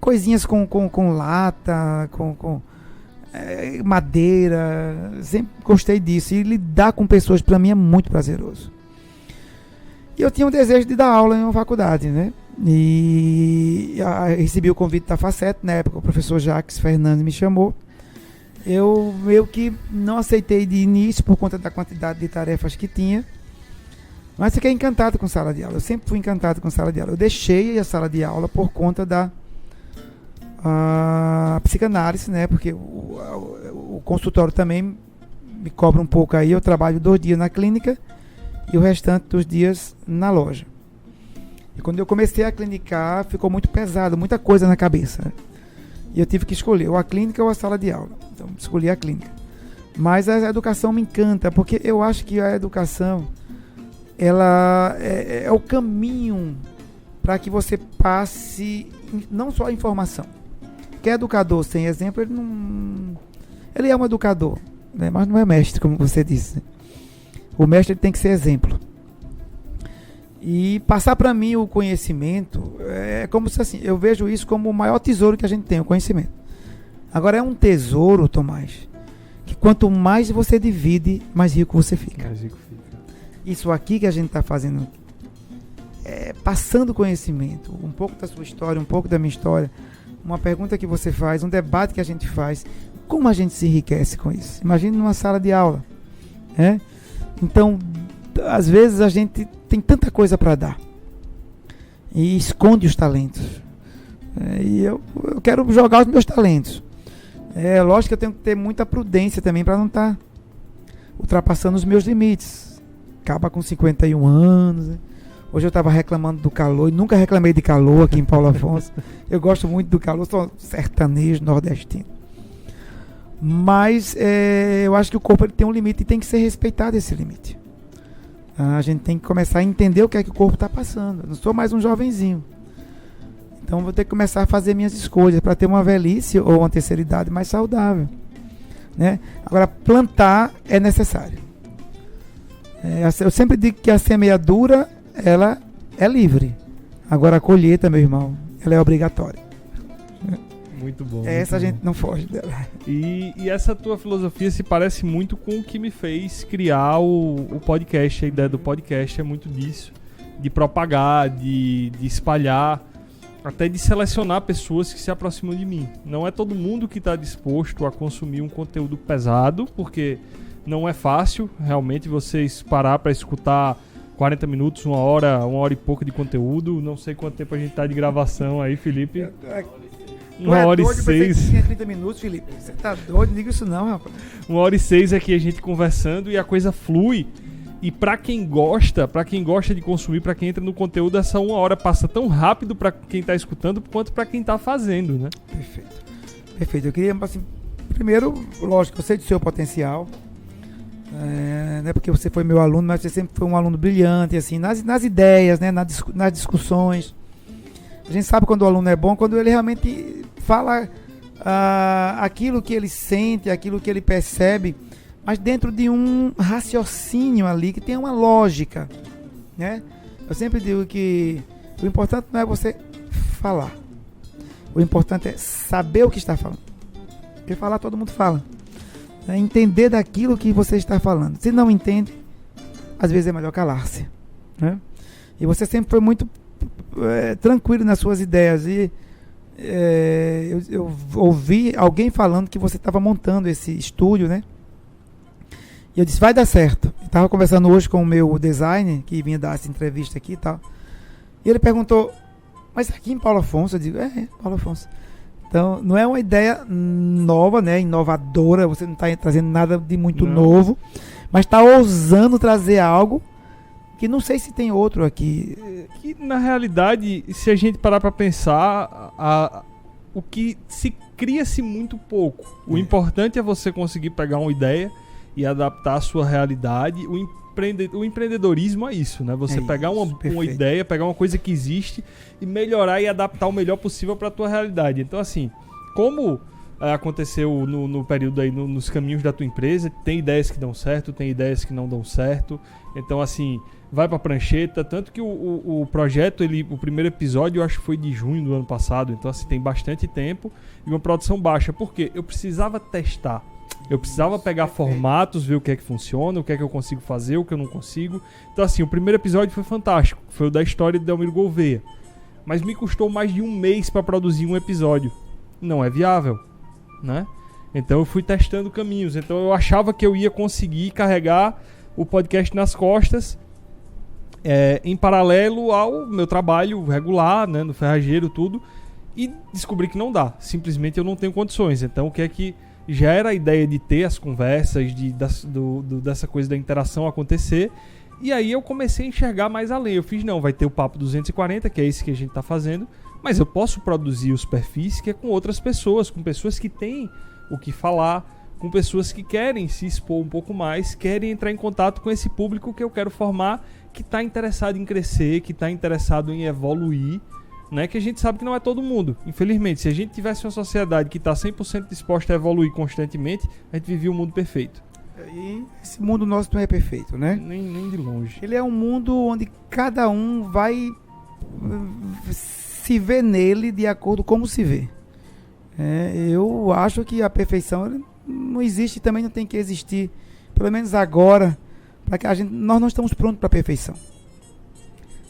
Speaker 2: coisinhas com lata, com madeira. Sempre gostei disso. E lidar com pessoas, para mim, é muito prazeroso. E eu tinha o desejo de dar aula em uma faculdade, né? E recebi o convite da Facet, na época o professor Jacques Fernandes me chamou. Eu meio que não aceitei de início por conta da quantidade de tarefas que tinha, mas fiquei encantado com sala de aula. Eu sempre fui encantado com sala de aula. Eu deixei a sala de aula por conta da psicanálise, né? Porque o consultório também me cobra um pouco aí. Eu trabalho 2 dias na clínica e o restante dos dias na loja. E quando eu comecei a clinicar, ficou muito pesado, muita coisa na cabeça, né? E eu tive que escolher ou a clínica ou a sala de aula. Então, escolhi a clínica. Mas a educação me encanta, porque eu acho que a educação, ela é o caminho para que você passe não só a informação. Porque educador sem exemplo, ele é um educador, né? Mas não é mestre, como você disse. O mestre tem que ser exemplo. E passar para mim o conhecimento é como se assim, eu vejo isso como o maior tesouro que a gente tem, o conhecimento. Agora é um tesouro, Tomás, que quanto mais você divide, mais rico você fica.
Speaker 3: Mais rico fica.
Speaker 2: Isso aqui que a gente está fazendo é passando conhecimento, um pouco da sua história, um pouco da minha história, uma pergunta que você faz, um debate que a gente faz, como a gente se enriquece com isso? Imagine numa sala de aula, né? Então, às vezes a gente tem tanta coisa para dar e esconde os talentos. E eu quero jogar os meus talentos. Lógico que eu tenho que ter muita prudência também para não estar ultrapassando os meus limites. Acaba com 51 anos, né? Hoje eu estava reclamando do calor e nunca reclamei de calor aqui em Paulo Afonso. Eu gosto muito do calor, sou sertanejo, nordestino. Mas eu acho que o corpo ele tem um limite e tem que ser respeitado esse limite. A gente tem que começar a entender o que é que o corpo está passando. Eu não sou mais um jovenzinho. Então vou ter que começar a fazer minhas escolhas para ter uma velhice ou uma terceira idade mais saudável, né? Agora, plantar é necessário. Eu sempre digo que a semeadura ela é livre. Agora a colheita, meu irmão, ela é obrigatória.
Speaker 3: Muito bom.
Speaker 2: Essa a gente não foge dela.
Speaker 3: E essa tua filosofia se parece muito com o que me fez criar o podcast. A ideia do podcast é muito disso. De propagar, de espalhar, até de selecionar pessoas que se aproximam de mim. Não é todo mundo que está disposto a consumir um conteúdo pesado, porque não é fácil realmente vocês parar para escutar 40 minutos, 1 hora, 1 hora e pouco de conteúdo. Não sei quanto tempo a gente tá de gravação aí, Felipe. 1h06.
Speaker 2: Tinha 30 minutos, Felipe. Você tá doido? Não diga isso não, rapaz.
Speaker 3: 1h06 aqui a gente conversando e a coisa flui. E pra quem gosta de consumir, pra quem entra no conteúdo, essa 1 hora passa tão rápido pra quem tá escutando quanto pra quem tá fazendo, né?
Speaker 2: Perfeito. Eu queria, assim, primeiro, lógico, eu sei do seu potencial. Não é porque você foi meu aluno, mas você sempre foi um aluno brilhante, assim, nas ideias, né, nas discussões. A gente sabe quando o aluno é bom, quando ele realmente fala aquilo que ele sente, aquilo que ele percebe, mas dentro de um raciocínio ali, que tem uma lógica, né? Eu sempre digo que o importante não é você falar. O importante é saber o que está falando. Porque falar todo mundo fala. É entender daquilo que você está falando. Se não entende, às vezes é melhor calar-se, né? E você sempre foi muito tranquilo nas suas ideias. E eu ouvi alguém falando que você estava montando esse estúdio, né? E eu disse, vai dar certo. Estava conversando hoje com o meu designer, que vinha dar essa entrevista aqui e tal. E ele perguntou, mas aqui em Paulo Afonso? Eu digo, Paulo Afonso. Então, não é uma ideia nova, né, inovadora, você não está trazendo nada de muito novo, mas está ousando trazer algo que não sei se tem outro aqui.
Speaker 3: Que, na realidade, se a gente parar para pensar, o que se cria-se muito pouco. O importante é você conseguir pegar uma ideia e adaptar a sua realidade. O empreendedorismo é isso, né? Você pegar uma ideia, pegar uma coisa que existe e melhorar e adaptar o melhor possível para a tua realidade. Então, assim, como aconteceu no período aí, nos caminhos da tua empresa, tem ideias que dão certo, tem ideias que não dão certo. Então, assim, vai para a prancheta. Tanto que o projeto, o primeiro episódio, eu acho que foi de junho do ano passado. Então, assim, tem bastante tempo e uma produção baixa. Por quê? Eu precisava testar. Eu precisava pegar formatos, ver o que é que funciona, o que é que eu consigo fazer, o que eu não consigo. Então, assim, o primeiro episódio foi fantástico. Foi o da história de Delmiro Gouveia. Mas me custou mais de um mês para produzir um episódio. Não é viável, né? Então, eu fui testando caminhos. Então, eu achava que eu ia conseguir carregar o podcast nas costas em paralelo ao meu trabalho regular, né, no ferrageiro, tudo. E descobri que não dá. Simplesmente eu não tenho condições. Então, o que é que já era a ideia de ter as conversas, dessa coisa da interação acontecer. E aí eu comecei a enxergar mais além. Eu fiz, não, vai ter o Papo 240, que é esse que a gente está fazendo, mas eu posso produzir os perfis que é com outras pessoas, com pessoas que têm o que falar, com pessoas que querem se expor um pouco mais, querem entrar em contato com esse público que eu quero formar, que está interessado em crescer, que está interessado em evoluir, né, que a gente sabe que não é todo mundo. Infelizmente, se a gente tivesse uma sociedade que está 100% disposta a evoluir constantemente, a gente vivia um mundo perfeito.
Speaker 2: E esse mundo nosso não é perfeito, né?
Speaker 3: Nem de longe.
Speaker 2: Ele é um mundo onde cada um vai se ver nele de acordo com como se vê. Eu acho que a perfeição não existe e também não tem que existir. Pelo menos agora, para que nós não estamos prontos para a perfeição.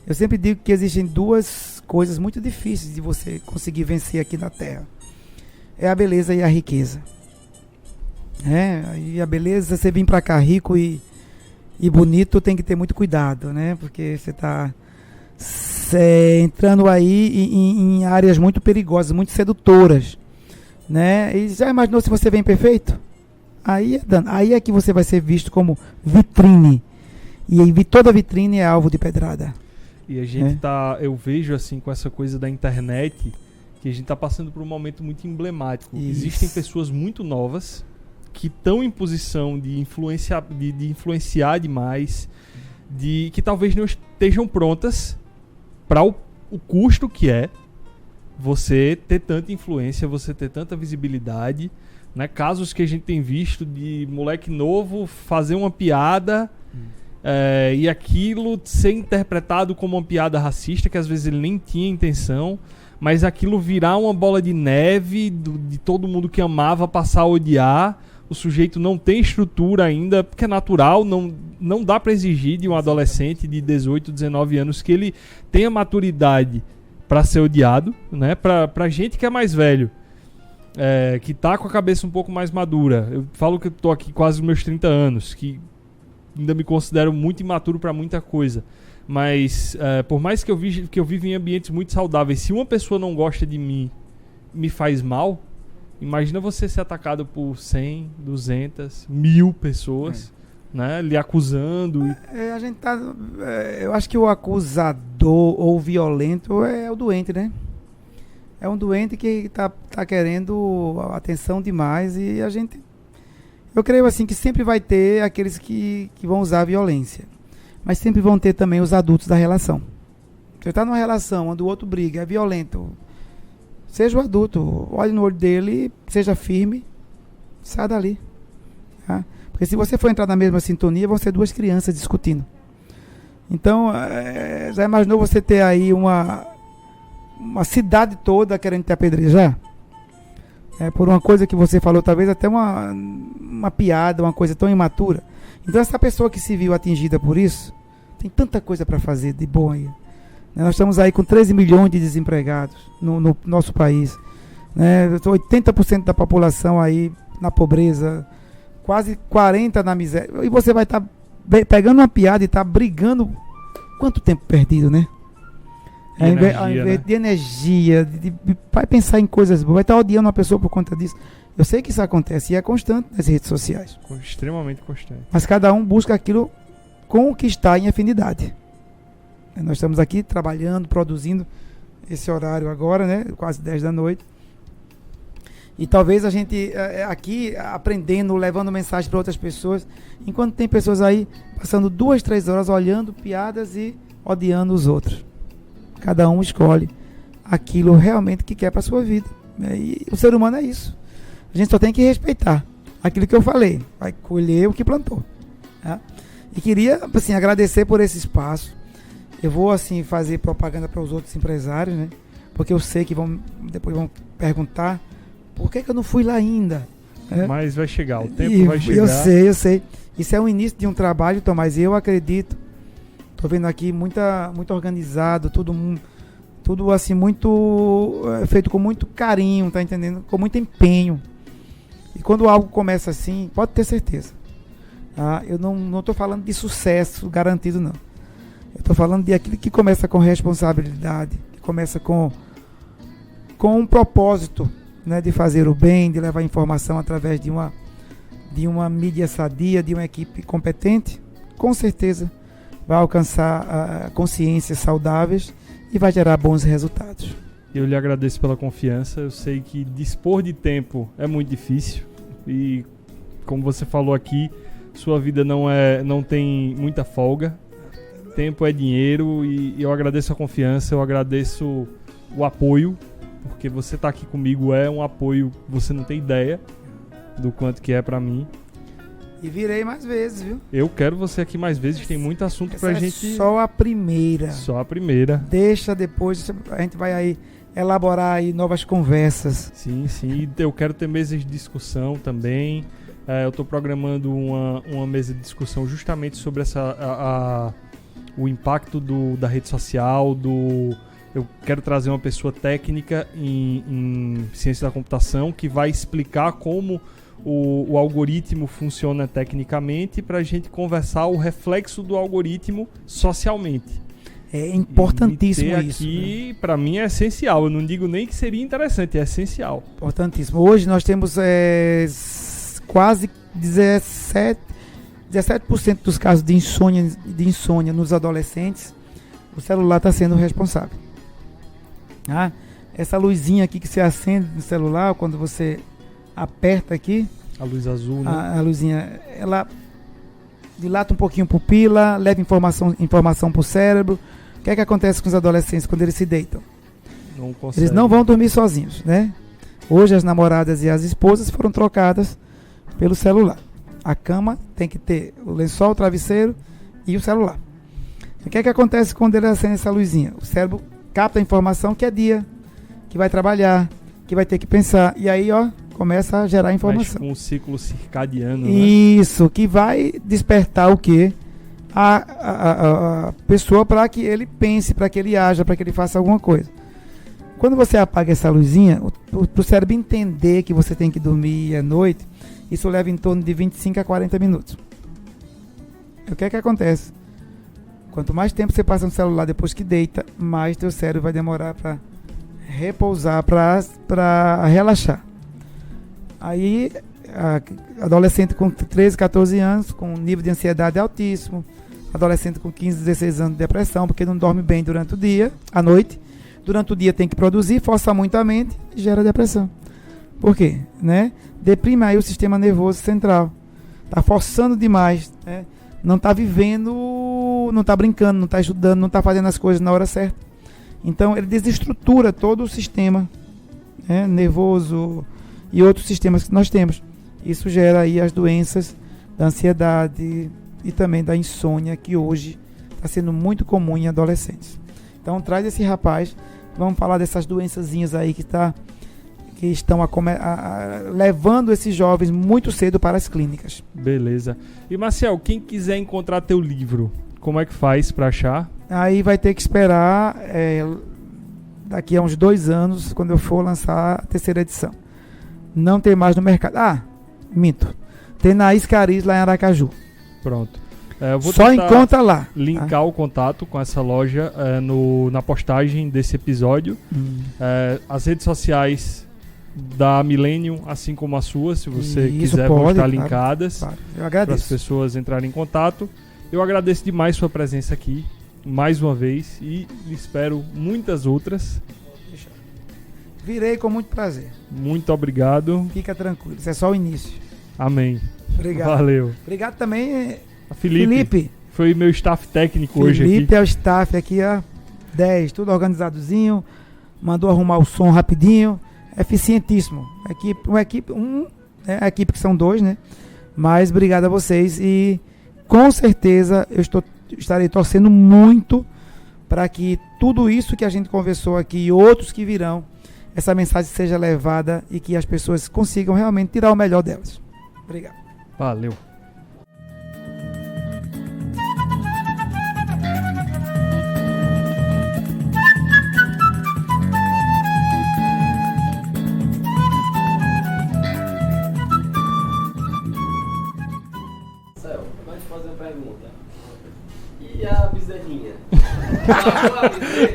Speaker 2: Eu sempre digo que existem duas coisas muito difíceis de você conseguir vencer aqui na Terra. É a beleza e a riqueza. E a beleza, você vir para cá rico e bonito, tem que ter muito cuidado, né? Porque você está entrando aí em áreas muito perigosas, muito sedutoras, né? E já imaginou se você vem perfeito? Aí é que você vai ser visto como vitrine. E toda vitrine é alvo de pedrada.
Speaker 3: E a gente eu vejo assim, com essa coisa da internet, que a gente tá passando por um momento muito emblemático. Isso. Existem pessoas muito novas que estão em posição de influenciar demais, que talvez não estejam prontas para o custo que é você ter tanta influência, você ter tanta visibilidade, né? Casos que a gente tem visto de moleque novo fazer uma piada e aquilo ser interpretado como uma piada racista, que às vezes ele nem tinha intenção, mas aquilo virar uma bola de neve de todo mundo que amava passar a odiar. O sujeito não tem estrutura ainda, porque é natural, não dá para exigir de um adolescente de 18, 19 anos que ele tenha maturidade para ser odiado, né? Pra gente que é mais velho, que tá com a cabeça um pouco mais madura. Eu falo que eu tô aqui quase nos meus 30 anos, que ainda me considero muito imaturo para muita coisa. Mas por mais que eu vivo em ambientes muito saudáveis, se uma pessoa não gosta de mim, me faz mal, imagina você ser atacado por 100, 200, 1000 pessoas, né, lhe acusando.
Speaker 2: A gente tá, eu acho que o acusador ou o violento é o doente, né? é um doente que tá querendo atenção demais e eu creio assim que sempre vai ter aqueles que vão usar a violência, mas sempre vão ter também os adultos da relação. Você está numa relação onde o outro briga, é violento, seja o adulto, olhe no olho dele, seja firme, sai dali. Tá? Porque se você for entrar na mesma sintonia, vão ser duas crianças discutindo. Então, já imaginou você ter aí uma cidade toda querendo te apedrejar? Por uma coisa que você falou, talvez até uma piada, uma coisa tão imatura. Então essa pessoa que se viu atingida por isso, tem tanta coisa para fazer de bom aí. Nós estamos aí com 13 milhões de desempregados no nosso país. 80% da população aí na pobreza, quase 40% na miséria. E você vai estar pegando uma piada e estar brigando. Quanto tempo perdido, né? Ao invés de energia, vai pensar em coisas boas, vai estar odiando uma pessoa por conta disso. Eu sei que isso acontece e é constante nas redes sociais.
Speaker 3: Extremamente constante.
Speaker 2: Mas cada um busca aquilo com o que está em afinidade. Nós estamos aqui trabalhando, produzindo esse horário agora, né? Quase 10 da noite. E talvez a gente aqui aprendendo, levando mensagem para outras pessoas, enquanto tem pessoas aí passando 2, 3 horas olhando piadas e odiando os outros. Cada um escolhe aquilo realmente que quer para a sua vida. E o ser humano é isso. A gente só tem que respeitar aquilo que eu falei. Vai colher o que plantou. Tá? E queria assim, agradecer por esse espaço. Eu vou assim, fazer propaganda para os outros empresários, né? Porque eu sei que depois vão perguntar por que eu não fui lá ainda.
Speaker 3: Mas vai chegar, o tempo vai chegar.
Speaker 2: Eu sei. Isso é o início de um trabalho, Tomás, eu acredito. Estou vendo aqui muito organizado, tudo assim, muito feito com muito carinho, tá entendendo? Com muito empenho. E quando algo começa assim, pode ter certeza. Tá? Eu não estou falando de sucesso garantido, não. Eu estou falando de aquilo que começa com responsabilidade, que começa com um propósito, né, de fazer o bem, de levar informação através de uma mídia sadia, de uma equipe competente. Com certeza vai alcançar consciências saudáveis e vai gerar bons resultados.
Speaker 3: Eu lhe agradeço pela confiança. Eu sei que dispor de tempo é muito difícil e, como você falou aqui, sua vida não tem muita folga. Tempo é dinheiro e eu agradeço a confiança, eu agradeço o apoio, porque você tá aqui comigo é um apoio, você não tem ideia do quanto que é pra mim.
Speaker 2: E virei mais vezes, viu?
Speaker 3: Eu quero você aqui mais vezes, tem muito assunto pra gente...
Speaker 2: Só a primeira.
Speaker 3: Só a primeira.
Speaker 2: Deixa depois, a gente vai aí elaborar aí novas conversas.
Speaker 3: Sim, eu quero ter mesas de discussão também. Eu tô programando uma mesa de discussão justamente sobre o impacto da rede social, eu quero trazer uma pessoa técnica em ciência da computação que vai explicar como o algoritmo funciona tecnicamente para a gente conversar o reflexo do algoritmo socialmente.
Speaker 2: É importantíssimo
Speaker 3: e ter
Speaker 2: isso.
Speaker 3: Aqui, para mim, é essencial. Eu não digo nem que seria interessante, é essencial.
Speaker 2: Importantíssimo. Hoje nós temos quase 17% dos casos de insônia nos adolescentes. O celular está sendo responsável. Essa luzinha aqui que você acende no celular, quando você aperta aqui,
Speaker 3: a luz azul, né?
Speaker 2: A luzinha, ela dilata um pouquinho a pupila, leva informação para o cérebro. O que é que acontece com os adolescentes quando eles se deitam?
Speaker 3: Não consegue.
Speaker 2: Eles não vão dormir sozinhos, né? Hoje as namoradas e as esposas foram trocadas pelo celular. A cama tem que ter o lençol, o travesseiro e o celular. O que é que acontece quando ele acende essa luzinha? O cérebro capta a informação que é dia, que vai trabalhar, que vai ter que pensar. E aí, começa a gerar informação.
Speaker 3: Mexe com o ciclo circadiano,
Speaker 2: Isso, né? Que vai despertar o quê? A pessoa para que ele pense, para que ele haja, para que ele faça alguma coisa. Quando você apaga essa luzinha, para o cérebro entender que você tem que dormir à noite, isso leva em torno de 25 a 40 minutos. O que é que acontece? Quanto mais tempo você passa no celular depois que deita, mais teu cérebro vai demorar para repousar, para relaxar. Aí, adolescente com 13, 14 anos, com um nível de ansiedade altíssimo, adolescente com 15, 16 anos de depressão, porque não dorme bem durante o dia, à noite, durante o dia tem que produzir, força muito a mente e gera depressão. Por quê? Né? Deprime aí o sistema nervoso central. Está forçando demais, né? Não está vivendo, não está brincando, não está estudando, não está fazendo as coisas na hora certa. Então ele desestrutura todo o sistema, né, nervoso e outros sistemas que nós temos. Isso gera aí as doenças da ansiedade e também da insônia, que hoje está sendo muito comum em adolescentes. Então traz esse rapaz, vamos falar dessas doençazinhas aí que estão levando esses jovens muito cedo para as clínicas.
Speaker 3: Beleza. E Maciel, quem quiser encontrar teu livro, como é que faz para achar?
Speaker 2: Aí vai ter que esperar daqui a uns 2 anos, quando eu for lançar a 3ª edição. Não tem mais no mercado. Minto. Tem na Iscariz, lá em Aracaju.
Speaker 3: Pronto. Eu vou
Speaker 2: só encontra lá.
Speaker 3: Linkar o contato com essa loja na postagem desse episódio. As redes sociais da Millennium, assim como a sua, se você quiser, vão estar linkadas,
Speaker 2: claro. Eu agradeço.
Speaker 3: Para as pessoas entrarem em contato. Eu agradeço demais sua presença aqui, mais uma vez, e espero muitas outras.
Speaker 2: Virei com muito prazer.
Speaker 3: Muito obrigado.
Speaker 2: Fica tranquilo, isso é só o início.
Speaker 3: Amém.
Speaker 2: Obrigado.
Speaker 3: Valeu.
Speaker 2: Obrigado também,
Speaker 3: Felipe. Foi meu staff técnico hoje aqui.
Speaker 2: Felipe é o staff aqui, 10, tudo organizadozinho. Mandou arrumar o som rapidinho. Eficientíssimo. A equipe que são 2, né? Mas obrigado a vocês e com certeza eu estarei torcendo muito para que tudo isso que a gente conversou aqui e outros que virão, essa mensagem seja levada e que as pessoas consigam realmente tirar o melhor delas. Obrigado.
Speaker 3: Valeu.
Speaker 4: E a bezerrinha?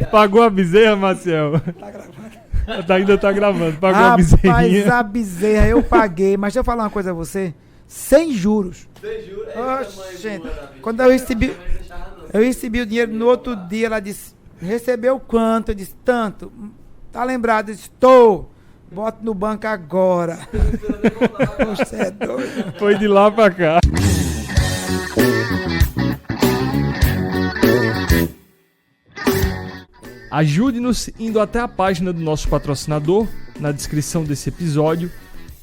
Speaker 3: Pagou a bezerra, Maciel?
Speaker 2: Tá gravando.
Speaker 3: Ainda tá gravando. Pagou a bezerrinha.
Speaker 2: Mas a bezerra eu paguei. Mas deixa eu falar uma coisa a você. Sem juros.
Speaker 4: Sem juros?
Speaker 2: Gente, quando eu recebi o dinheiro no outro dia, ela disse, recebeu quanto? Eu disse, tanto. Tá lembrado? Eu disse, estou. Bota no banco agora. Você é doido.
Speaker 3: Foi de lá pra cá. Ajude-nos indo até a página do nosso patrocinador, na descrição desse episódio,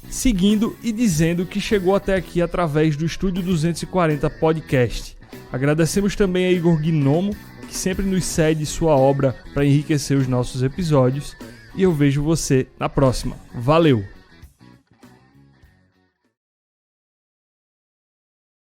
Speaker 3: seguindo e dizendo que chegou até aqui através do Estúdio 240 Podcast. Agradecemos também a Igor Gnomo, que sempre nos cede sua obra para enriquecer os nossos episódios. E eu vejo você na próxima. Valeu!